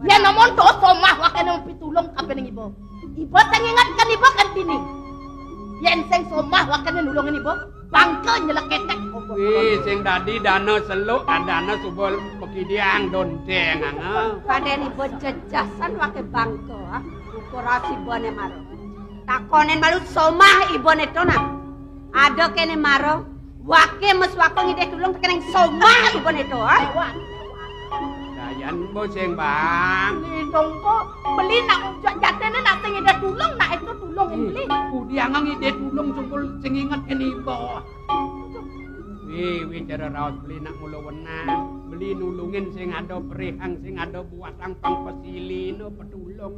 Yen nomon to somah wake nang pitulung kabeh ning ibu. Ibu teng ingatkan ibu kan bini. Yen sing somah wake nulungin ibu. Bangke nyeleketek. Wih, sing tadi dana seluk adana subol pekidiang donteng ana. Kadeni bejejasan wake bangke ah. Ukurasi bone maro. Takonen malu somah ibone tona. Ada kene maro. Wake mes wake ngide tulung tekeneng somah ibone to ah. Dayan bo sing bang. Ni dongko beli nak jatene nak sing ngide tulung nak itu tulung beli. Kudiang ngide tulung sungkul sing inget kene ibo. Wih, cara raos beli nak mulu wenang. Beli nulungin sing ada perihang, sing ada buatang pang pesili no petulung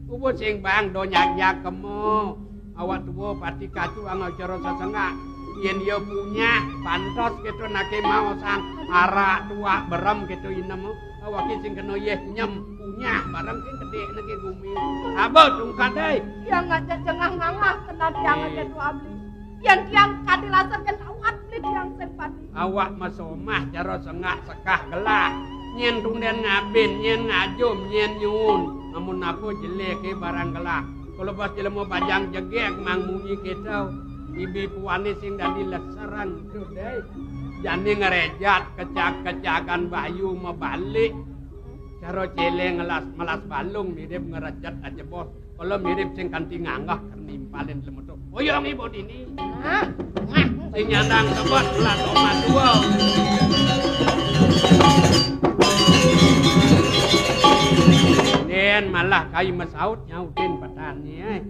Ubo sing bang do nyak kemo. Awak tuwo pati kacu ang cara sesengak. Yen dia punya pantos gitu nake mau sang arak tua berem gitu inem. Awak sing kena yeh nyem punya barang sing gede nake gumi. Abo tungkat deh. Yang ngajak jengah ngangah kena tiang aja tu abli. Yang tiang kadilasan kan awat beli tiang sempati. Awak masomah cara sengak sekah gelak. Nyen tunden ngabin, nyen ngajum, nyen nyun. Namun apa jelek ke barang gelak. Kalau pas jelema bajang jegek mang munyi kita. Ibi puane sing dadi leseran tuh deh. Jani ngerejat kecak-kecakan bayu mebalik. Cara cele melas balung mirip ngerejat aja bos. Kalau mirip sing kanti nganggah kernimpalin lemetuk. Oyong ibu dini. Sing nyandang tebet melas omat dua. Den malah kai masaut nyautin petani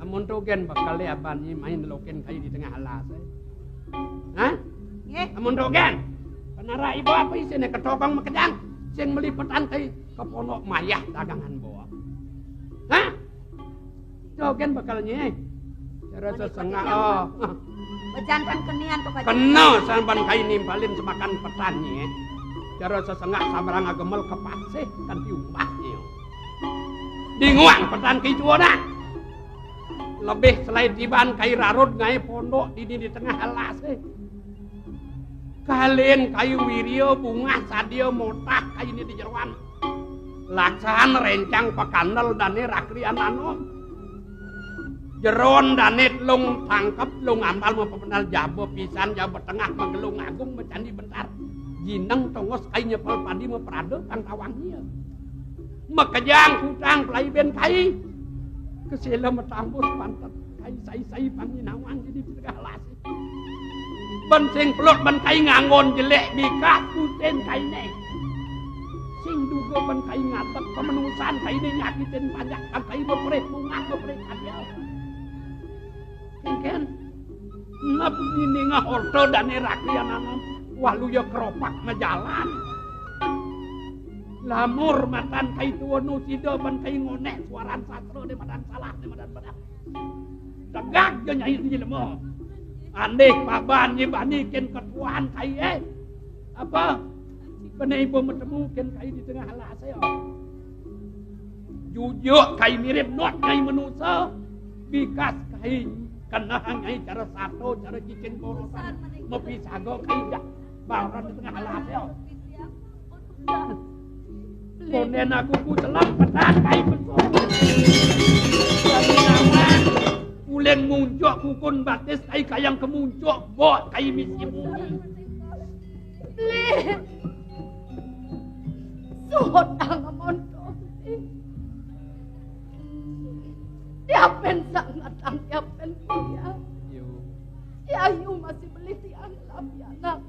amun togen bakal abani main loken kai di tengah alas Hah? Nggih. Amun togen penara ibu apa isine ketopang mekedang sing melipetan kai keponok mayah dagangan bawa Hah? Togen bakal nyai cara sesengah Bejantan kenian to kaji. kena sampan kai nimpalin semakan petani cara sesengak sabarang agemel kepasih kan diumbahnya. Dinguang petan kicuana. Lebih selain tiban kai rarut ngai pondok di tengah alas. Kalian kayu wirio bunga sadio motak kayu ini di jeruan. Laksan rencang pekanel dane rakrian anu. Jeron dane lung tangkep lung ampal mau pepenal jabo pisan jabo tengah magelung agung becandi bentar. Jineng tongos kai nyepel padi mau perado kang tawangnya. Mekejang hutang pelai ben kai. Kesela metambus pantat kai sai-sai panginawang jadi tengah las. Ben sing peluk ben kai ngangon jelek bika kucen kai ne. Sing duga ban kai ngatek pemenusan kai ini nyakitin banyak kai bepreh bunga bepreh dia kan ngap ini ngahorto dan eraklian anom walu ya keropak majalan lamur matan kai tua nu sida ban kai ngonek suaran sastra di badan salah di badan tegak je nyai di lemah andeh paban nyibani ken ketuaan kai apa Penai ibu bertemu kan kai di tengah halah saya. Jujur kai mirip not kai manusia. Bikas kai kena hangai cara satu cara cicin borosan. Mepi sago kai dah baran di tengah halah saya. Konen aku ku celam petan kai betul. Jadi nama ulen muncuk kukun batis kai kayang kemuncuk bot kai misi bumi. Suhot ang amondo. Tiapen sangat ang tiapen dia. Si Ayu masih beli tiang labi anak.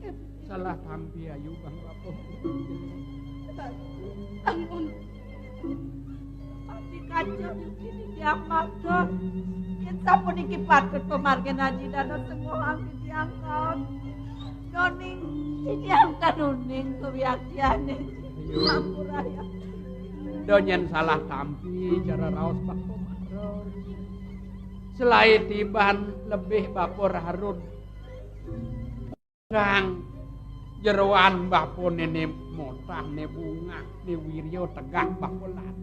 Salah tampi Ayu bang Rapo. Tangun. Pati kacau ini dia makan. Kita pun ikipat ke pemargen haji dan semua hampir diangkat. Noning, diangkat noning kebiaktiannya. Donyen salah tampi cara raos Bapo Maror. Selain tiban lebih Bapo Harun. Kang jeroan Bapo nene motah ne bunga ne wiryo tegak Bapo lan.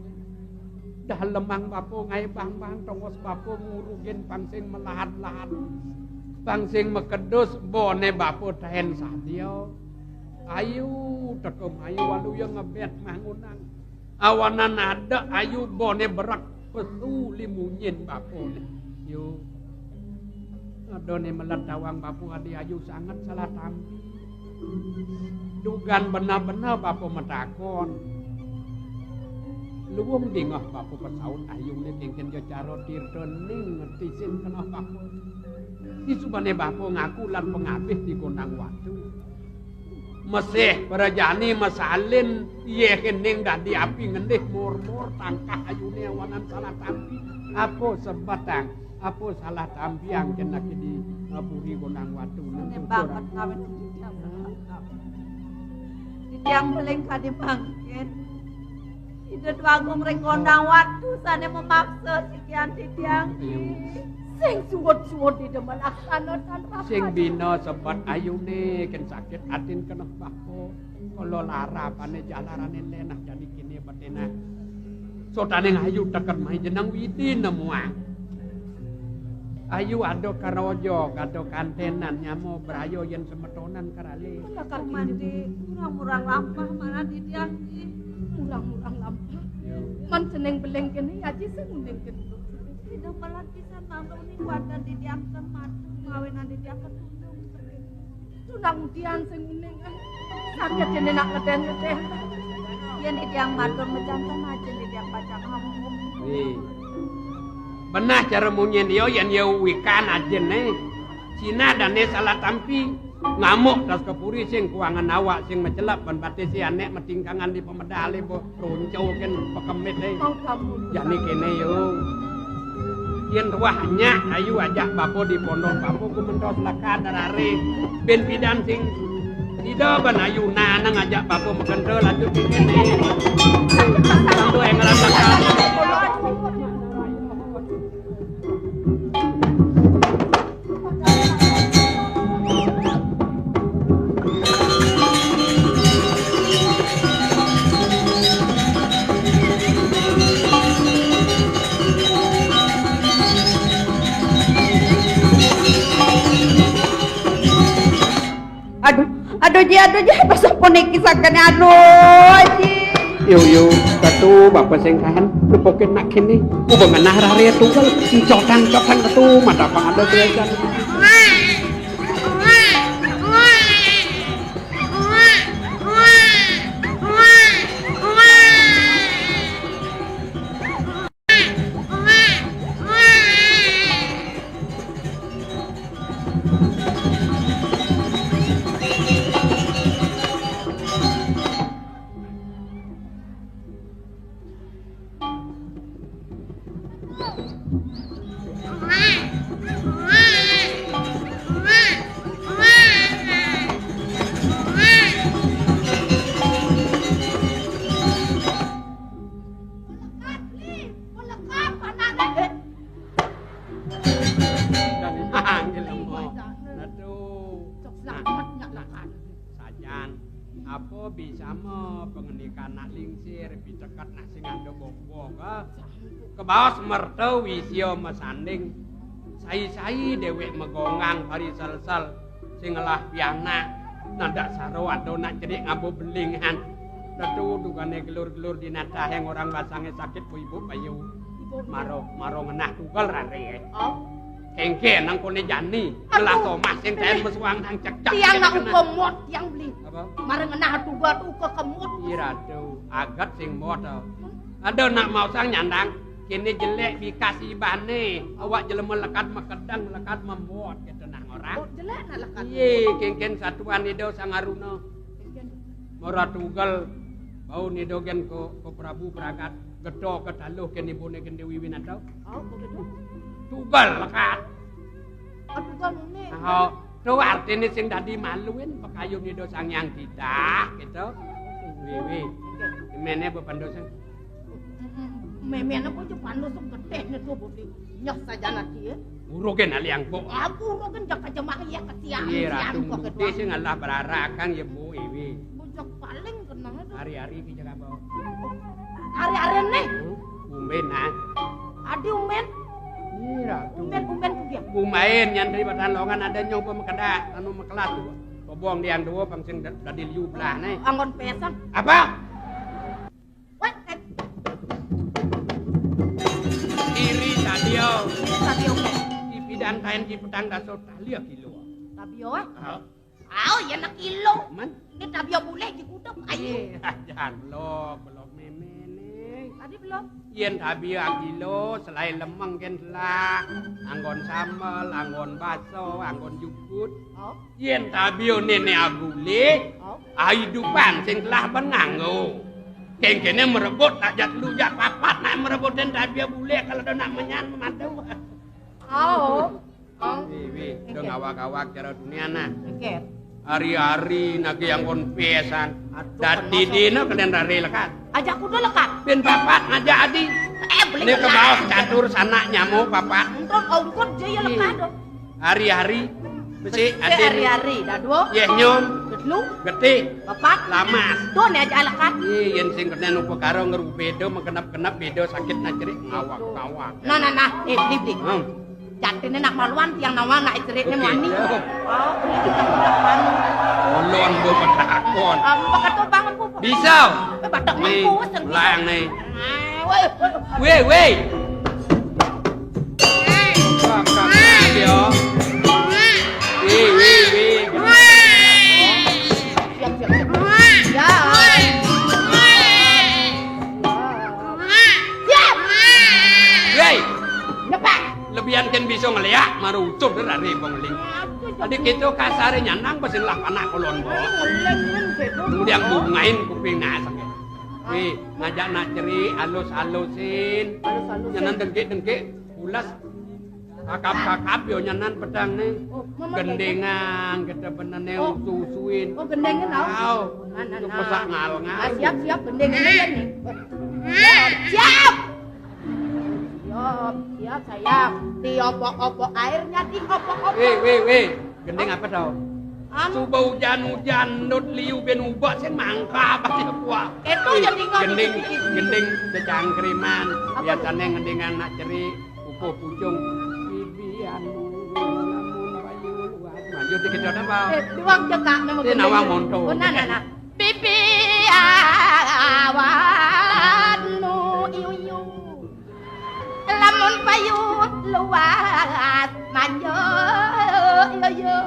Dah lemang Bapo ngai bang tongos Bapo ngurugen pangsing melahat-lahat. Pangsing mekedus bone Bapo tahen sadio. Ayu tekem ayu walu yang ngebet mangunang awanan ada ayu bone berak pesu limunyin Bapo yo adone meletawang Bapo adi ayu sangat salah tampi dugan benar-benar Bapo metakon luwung dingah Bapo pesaut ayu ne kengken jo cara tirdening ngetisin kenah Bapo disubane Bapo ngaku lan pengabih di gondang watu Mesih berajani masalin iya kening dadi api ngendih mur-mur tangkah ayune awanan salah tampi apa sebatang apa salah tampi yang kena di ngapuri gondang watu ini banget kawin di tiang beling kadi mangkin ide dwagung ring gondang watu sane memaksa sekian di tiang Sing suwot-suwot di depan aksanakan apa? Sing bina sebat ayune ken sakit atin kena Bapo kalau lara pane jalarane lenah jadi kini batena sotane ayu teken mai jeneng widi nemuang ayu ado karojo ado kantenan nyamo brayo yen semetonan karale kan mandi murang-murang lampah mana di tiang murang-murang lampah man seneng beleng kene aji sing mending kene tidak pelatihan mangga ini warga di tiang tempat ngawenan di tiang ketundung tunang udian sing uning sakit jene nak ngeden-ngeden yen di tiang matur mejantan aja di tiang baca kampung benah cara munyen yo yen yo wikan ajen Cina dan salah tampi ngamuk tas kepuri sing kuangan awak sing mecelap ban batisi anek metingkangan di pemedali bo roncau ken pekemit mau kamu jani kene yo yen ruahnya ayu ajak Bapo di pondok Bapo ku mentos laka darare ben pidan sing tidak ban ayu nang ajak Bapo mekendel lanjut kene santu engelan laka aduh ji pasal ponek kisahkan aduh ji yo katu Bapak sing kahan lupokin nak kini ubangan nahari tunggal cotang katu mata pang ada tulisan apa bisa me pengenikan nak lingsir bicekat nak sing ando bobo ke bawah mertu wisio mesanding sai-sai dewek megongang pari sel-sel sing ngelah pianak nandak saro ado nak cerik ngabo belingan datu dugane gelur-gelur di natah yang orang basangnya sakit bu ibu bayu maro ngenah tunggal rare Oh. kengke nang kone jani gelas omah sing ten mesuang nang cecak Tiang nak kemot, tiang beli. apa Mareng ngenah tunggal tuh ke kemot. ira tuh agat sing mod ada nak mau sang nyandang kini jelek dikasih bane awak jelema lekat mekedang lekat membuat gitu nang orang Oh, jelek nak lekat. iye kengken satuan ido sangaruna mora tunggal bau nido gen ko Prabu Pragat gedho kedaluh ken ibune ken Dewi Winata Oh, begitu. tunggal lekat Aduh, kan ini. oh tuh artinya sing dadi maluin pekayun nido sang yang kita gitu wiwi mene bepandosan Memen apa je pandu sok gede ne tuh budi. Nyok saja nanti ya. urogen aliang bu Aku rogen jak jemaah ya kesiang. iya ratu kok budi sing ngalah berarakan ya bu wiwi Bujak paling kenang itu. hari-hari ki jaga bawa Hari-hari nih. umben nah Adi umen, iya ratu umen ku dia. bumain yang dari Batalongan ada nyoba mekedak anu mekelas tuh kobong diang dua bang sing dadi liu belah nih Anggon pesan. apa Wah, iri tadio tapi oke. di bidang kain di pedang daso talia kilo Tapi oh. Oh, ya nak kilo. man Ini tapi boleh dikuduk ayo. iya jangan belum memene Tadi belum. yen tabi kilo selain lemeng ken lah anggon sambal anggon baso anggon jukut Oh, yen tabi nene abule oh. hidupan sing telah benanggo kengkene merebut tak jat lu jak papat nak merebut dan tabi bule kalau dah nak menyan memadu Oh. Oh. Wiwi, do ngawak-awak cara dunia nah. Oke. Hari-hari nagi yang kon pesan. Dadi dino kalian rare lekat. Ajak kuda lekat. Ben papat ngajak adi. Beli Ini ke bawah catur sana nyamuk papat. Untuk ongkot je ya lekat dong. Hari-hari besi adi. Hari-hari dado. Yeh nyom, Getlu. gede, Bapak. lamas. Tuh nih aja lekat. Yen sing kena nupo karo ngeru bedo mengenap-kenap bedo sakit na cerik ngawak-ngawak. Nah. Beli. Jatine nak maluan tiang nawa nak ceritnya mani. Oh, beli kita depan. Ulun bu petakon. Bakat tuh bangun bu. Bisa. Batak Nih, mampu sen. layang nih. Woi. Weh. Kakak dia. Weh. Siap. Ya. Siap. Weh. Lepas. Lebihan kan bisa ngeliat marucuk dari pengling. Tadi kita kasare nyanang pasin lah anak kolon bo. Kemudian bungain kuping nasak. Wih, ngajak nak ceri halus-halusin. Nyanan dengkik ulas. Kakap-kakap yo nyanan pedang nih. Gendengan kita benane usuin. Oh, gendengnya tau. Tahu. Itu pesak ngal-ngal. Siap gendengnya ya nih. Siap. Siap saya diopok-opok airnya diopok-opok. Weh. Gendeng apa tau? Suba hujan nut liu ben ubah sing mangka pasti kuat. Itu jadi Gendeng secangkriman. Biasane ngendengan nak ceri pupuh pucung. Bibian namun bayu luas. Maju dikejot apa? Diwang cekak nama Ini nawang monto. Oh, nah. Bibi awan nu iu. Lamun payut luas manjo yo.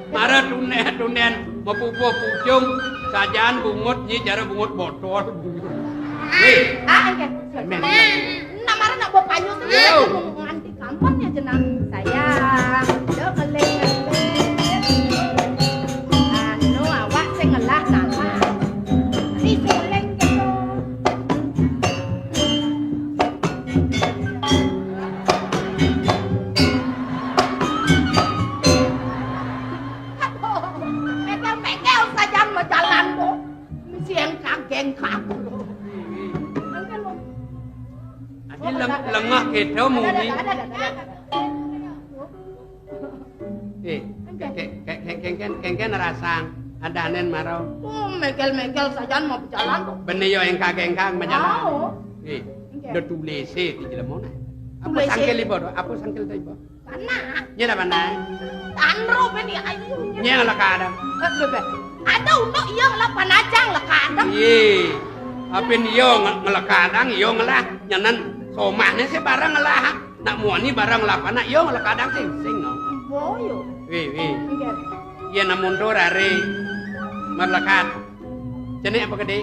Mara tunen mepupuh pucung sajaan bungut nyi cara bungut botol. Wih, Oke. men. Namara nak bawa payu tuh nganti kampung ya jenang sayang. Yo ngeling. Anu awak sing ngelah nama. Disuleng gitu. Mekel saja mau jalan bu. Siang kageng kaku. Adi lengah kita muni. Kengken rasang. Adanen maro. Mekel-mekel saja mau berjalan kok. Bener yo engkang-engkang menjalan. Oh. Do tulese di jelemona. Apa Tulese? sangkel ibo do? Apa sangkel ta ibo? Panah. Nyela mana? Tanro beni ayu. Nyela la kada. Bebe. Ada untuk iya lah panajang lah kadang. Ye. Apin yo ngelakadang yo ngelah nyanan somahne se barang ngelah. Nak muani barang lapana yo ngelakadang sing no. Boyo. Wi. Ye namun do rare. Melakat. Jenis apa gede?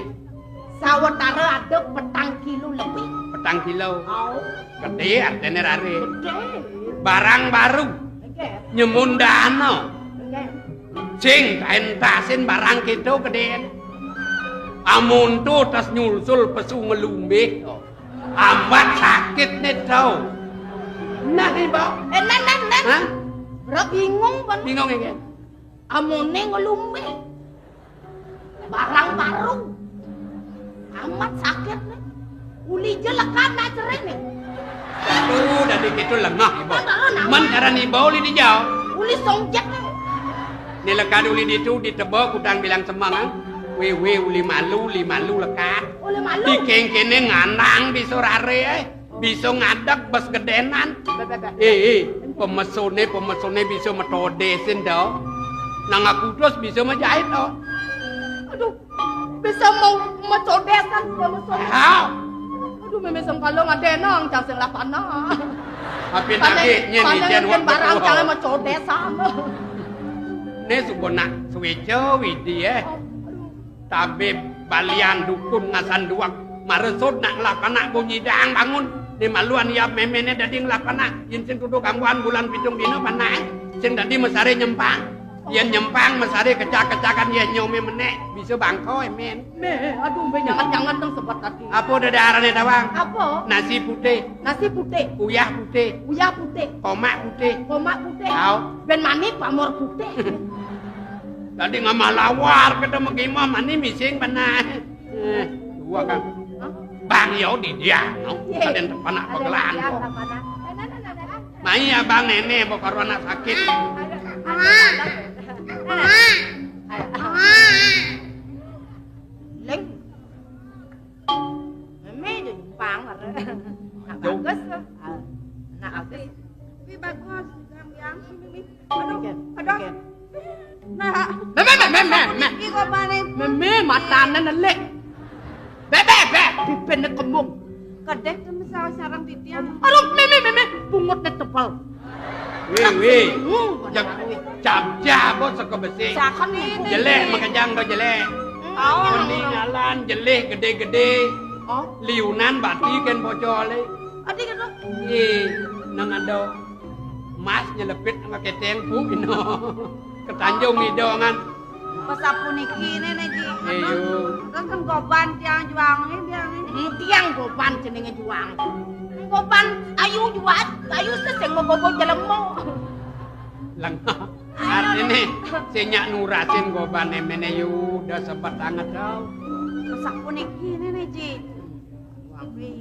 Sawetara ada petang kilo lebih. Petang kilo. Oh. Gede artinya rare. Gede. Barang baru. Oke. Nyemundano. Oke. Cing entasin barang gitu gedean. Amun tuh tas nyulsul pesu ngelumbe. Amat sakit nih tau. Nah ibu. Nan. Hah? Bro bingung kan? Bingung ya kan? Amone ngelumbe. Barang baru. Amat sakit nih. Uli jelekan aja nih. Tuh dari gitu lengah ibu. Man karena ibu uli dijauh. Uli songjet nih. Nilekan uli itu ditebak kudang bilang semangat. Wewe uli malu lekat. Uli malu. Di kene ngandang bisa rare bisa ngadak bes gedenan. Pemesone bisa metodesin do. Nang aku terus bisa menjahit do. Aduh. Bisa mau mencodesan pemesone. Aduh memang kalau ngadenang jangan lah panah. Apin lagi nyenijen waktu barang jangan mencodesan. Ne subona suwejo widi tabe balian dukun ngasan duak maresut nak lakana bunyi dang bangun di maluan ya memene dadi nglakana yen sing kudu gangguan bulan pitung dino panae sing dadi mesare nyempang yen nyempang mesare kecak-kecakan yen nyome meneh bisa bangko men. Aduh jangan dong sebut tadi. Apa dadarane tawang? Apa? Nasi putih, uyah putih, komak putih. Tau. Ben mani pamor putih. Tadi ngamah lawar ketemu gimana mani mising panah. Dua kan. Bang yo di dia, no. Kaden tepanak pegelaan kok. Mai abang nenek bokor anak sakit. Leng. Meme jo nyempang are. Nak bagus. Nak bagus. Wi bagus yang Mimi. Aduh. Nah, Meme. iki kok bane Meme matane nelek. Bebe, pipen kembung. kedek temen sarang titian. Aduh, meme, bungutnya tebal. Wih. Cap-cap saka besi. Sakan ini. Jelek makajang do jelek. Peninggalan jelek gede-gede. Oh, Liunan bati kan bocole. adi kan? Nang ado mas nyelepit sama keteng pu ino. Ketanjung idongan. Pasapun iki nene iki. Ayo. Terus kan goban tiang juangnya biang ini. Tiang goban jenenge juang. Goban ayu juat, ayu seseng mau gobo jelemo. Langah. Artine senyak nurasin gobane mene yu udah sempat banget tau. Pasapun iki nene ji.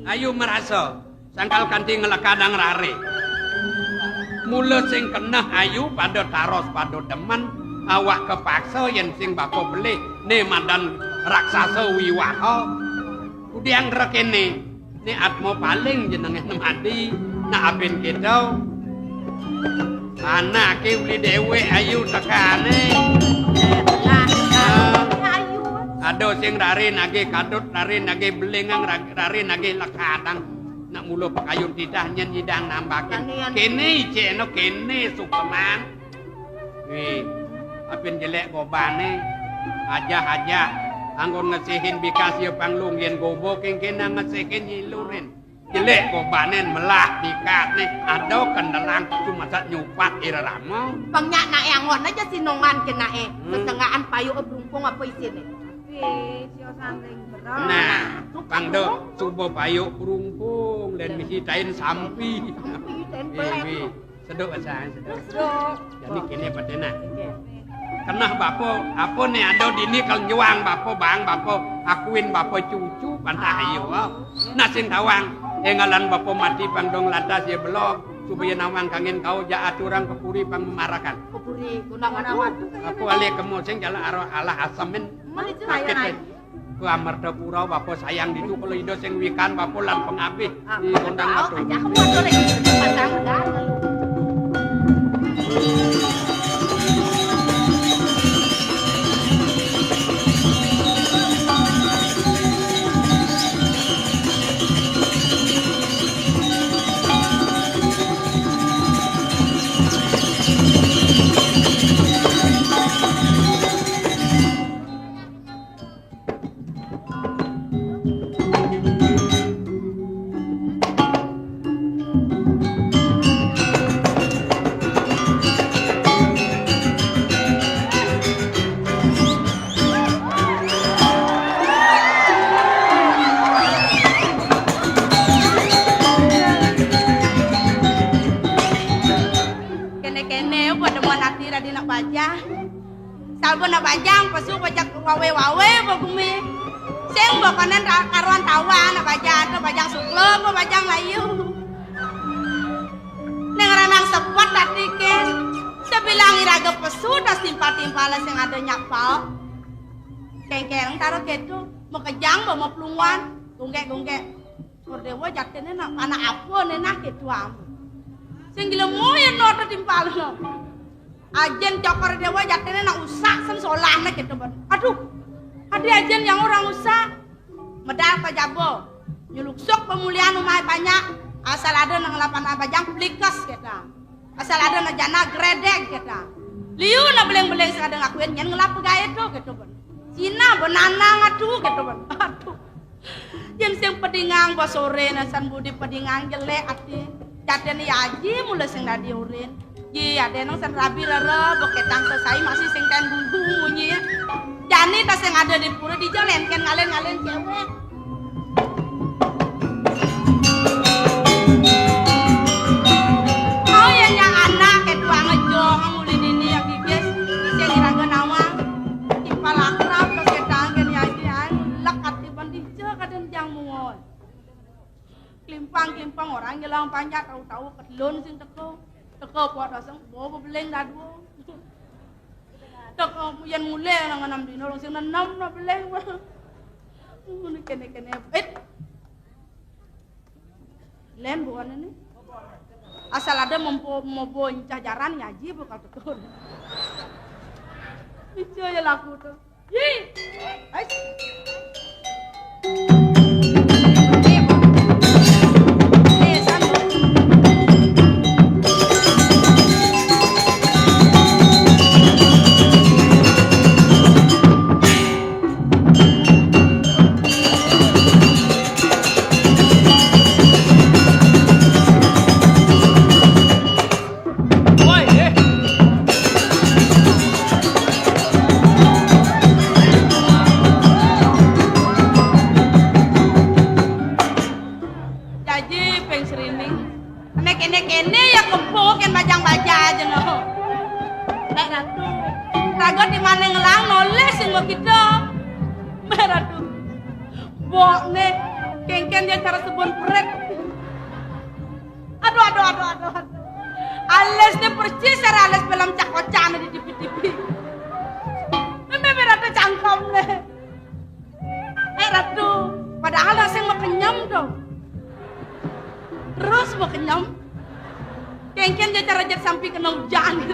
Ayo merasa sangkal kanti ngelakadang rare. Mula sing kenah ayu pada taros pada demen awak kepaksa yen sing bako beli ne madan raksasa wiwaha kudiang rekene ne atmo paling jenenge nemadi nak aben kita anake uli dewe ayu tekane Ayu. ado sing rare nage kadut rare nage belengang rare nage lakadang nak mulo pakayun tidah nyen nyidang nambakin kene iceno kene sukeman wih apin jelek gobane aja anggon ngesihin bikas yo panglung yen gobo kengkena ngesihin nyilurin jelek gobanen melah dikat nih ado kendelang cuma sak nyupat iraramo Pangnya nae angon aja sinongan kenae. Sesengaan payu berungkung apa isine? Tapi sio sandring berat. nah pangdo subo payu perumpung dan misitain sampi wih seduk asal seduk jadi kini padena kenah bapo apa nih ado dini kalau nyuang bapo bang bapo akuin bapo cucu pantah ayo nah sing tawang engalan bapo mati pangdong lantas ya belok supaya nawang kangen kau ja aturang kepuri pang memarakan. Kepuri kunangan awan. Aku ali kemoseng jala aro alah asamen. Mali cahaya. Ku Amardapura bapa sayang ditu kalau indo sing wikan bapa lan pengabih di kondang atu. Aja kamu atur iki pasang dah. Salbo na bajang pasu bajak wawe bagumi. Sing bokanan karuan tawa na bajang suklo mo bajang layu. Neng ranang sepot tatiken. Sebilang iraga pesu tas timpal-timpala sing ada nyapal. Kengkeng taruh ketu mau kejang mau pelungan gunggek. Kordewa jatene nak anak apa nenah ketu am. Sing gila moyen no timpal no. Ajen cokor dewa jatene nak usak sen solana gitu ban. Aduh, ada ajen yang orang usak. Medal pajabo, nyuluksuk pemulihan umay banyak. Asal ada nang lapan abajang plikas kita. Asal ada na jana gredeg kita. Liu na beleng-beleng sing ada ngakuin nyen ngelap pegaya itu gitu ban. Cina benanang aduh gitu ban. Aduh. Yen sing pedingang ba sore na san budi pedingang jelek ati. Jatene ya aji mulai sing dadi urin. Ji ada nang sen rabi lere beketang selesai masih sing ten bunyi. Jani tas yang ada di pura di jalan kan ngalen cewek. Oh ya nya anak kedua ngejong ngulin ini yang gigis sing iraga nawang. Ipal akrab tas ketang kan ya lekat di bandija kaden jang muon. Klimpang orang nyelang panjat tahu-tahu kedlon sing teko. Teko pot asang bawa beleng dadu. Teko yang mulai nang enam dino long sing enam na beleng. Mun kene len bukan ini. Asal ada mau incah jaran ya ji bakal tekun. Itu ya laku tuh. Yi. Ais. Ales de percis era ales belum cak-kocan di TV. Memang rata cangkem le. Ratu, padahal asing mau kenyam dong. Terus mau kenyam. Kengken dia cara jet sampai kena hujan.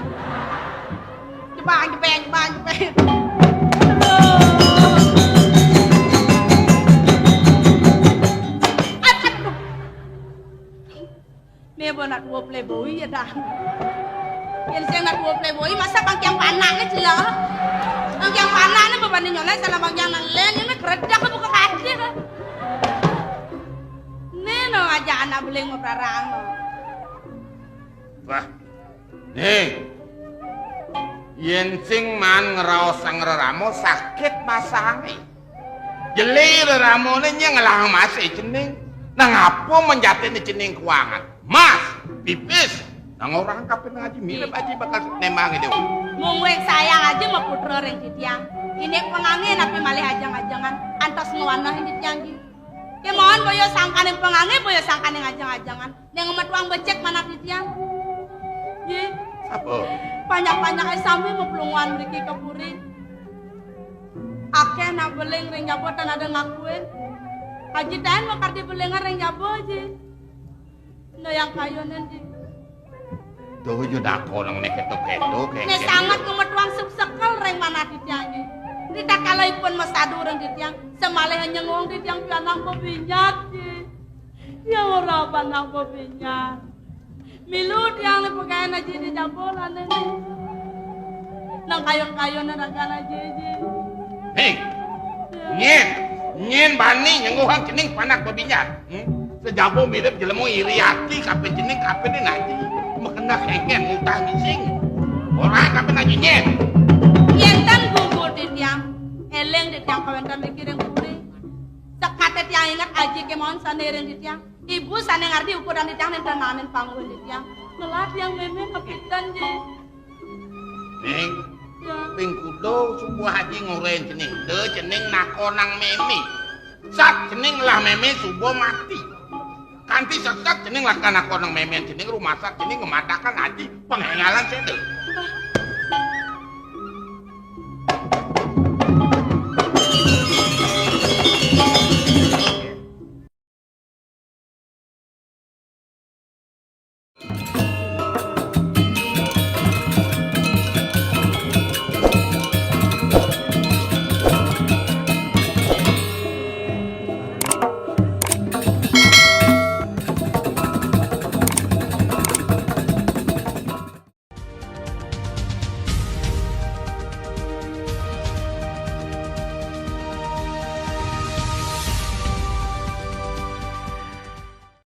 Jebang. Nebo nak dua playboy ya dah. Yang saya nak dua playboy masa bang yang panak ni celah. Bang yang panak ni berbanding nyoleh salah bang yang lain ni keredak buka kaki kan. Ni no aja anak beling mau perarang no. Wah, nih, yen sing man ngeraos ngeramo sakit masange. Jeli ramone nya ngelang masih cening. Nang apa menjateni cening keuangan? Mas, pipis. Nang orang kapan ngaji mirip aja bakal nemang itu. Mungwek sayang aja mau putra ring titiang. Ini pengangin tapi malih ajang-ajangan. Antos ngewanah ini tiang. Kemohon boyo sangkane pengange boyo sangkane ngajang-ajangan. Ning metuang becek mana titiang. Ye. Apa? Banyak-banyak sami meplunguan mriki kepuri. Akeh nak beling ring jabo tan ada ngakuin. Haji dan makarti belengan ring jabo je. No yang kayo nanti. Tuh yo dako nang nek ketok-ketok Ne sangat ngemetuang sekel ring mana titiang ni. Tidak kalaipun mesadu ring titiang, semale nyengong titiang pianang pebinyat je. Ya ora panang pebinyat. Milu tiang le pagayan aja di jabolan ni. Nang kayon-kayon na ragan aja je. Hei. Nyen bani nyenguhan cening panak bebinyat. Sejabo mirip jelemu iriati kape cening kape ni naji. Makena kengken utah bising. Orang kape naji nyen. Yentan gugur di tiang, eleng di tiang kawentan mikirin kuri. Sekate tiang ingat aji kemon sanering di tiang. Ibu sana ngerti ukuran di tiang dan nanen panggul di tiang. Melat yang meme kepitan je. Neng, Ya. ping kudo subuh haji nguren cening. De cening nakonang meme. Sak cening lah meme subuh mati. Kanti sesak cening lah kan nakonang meme cening rumah sak cening ngematakan haji penghengalan cedek.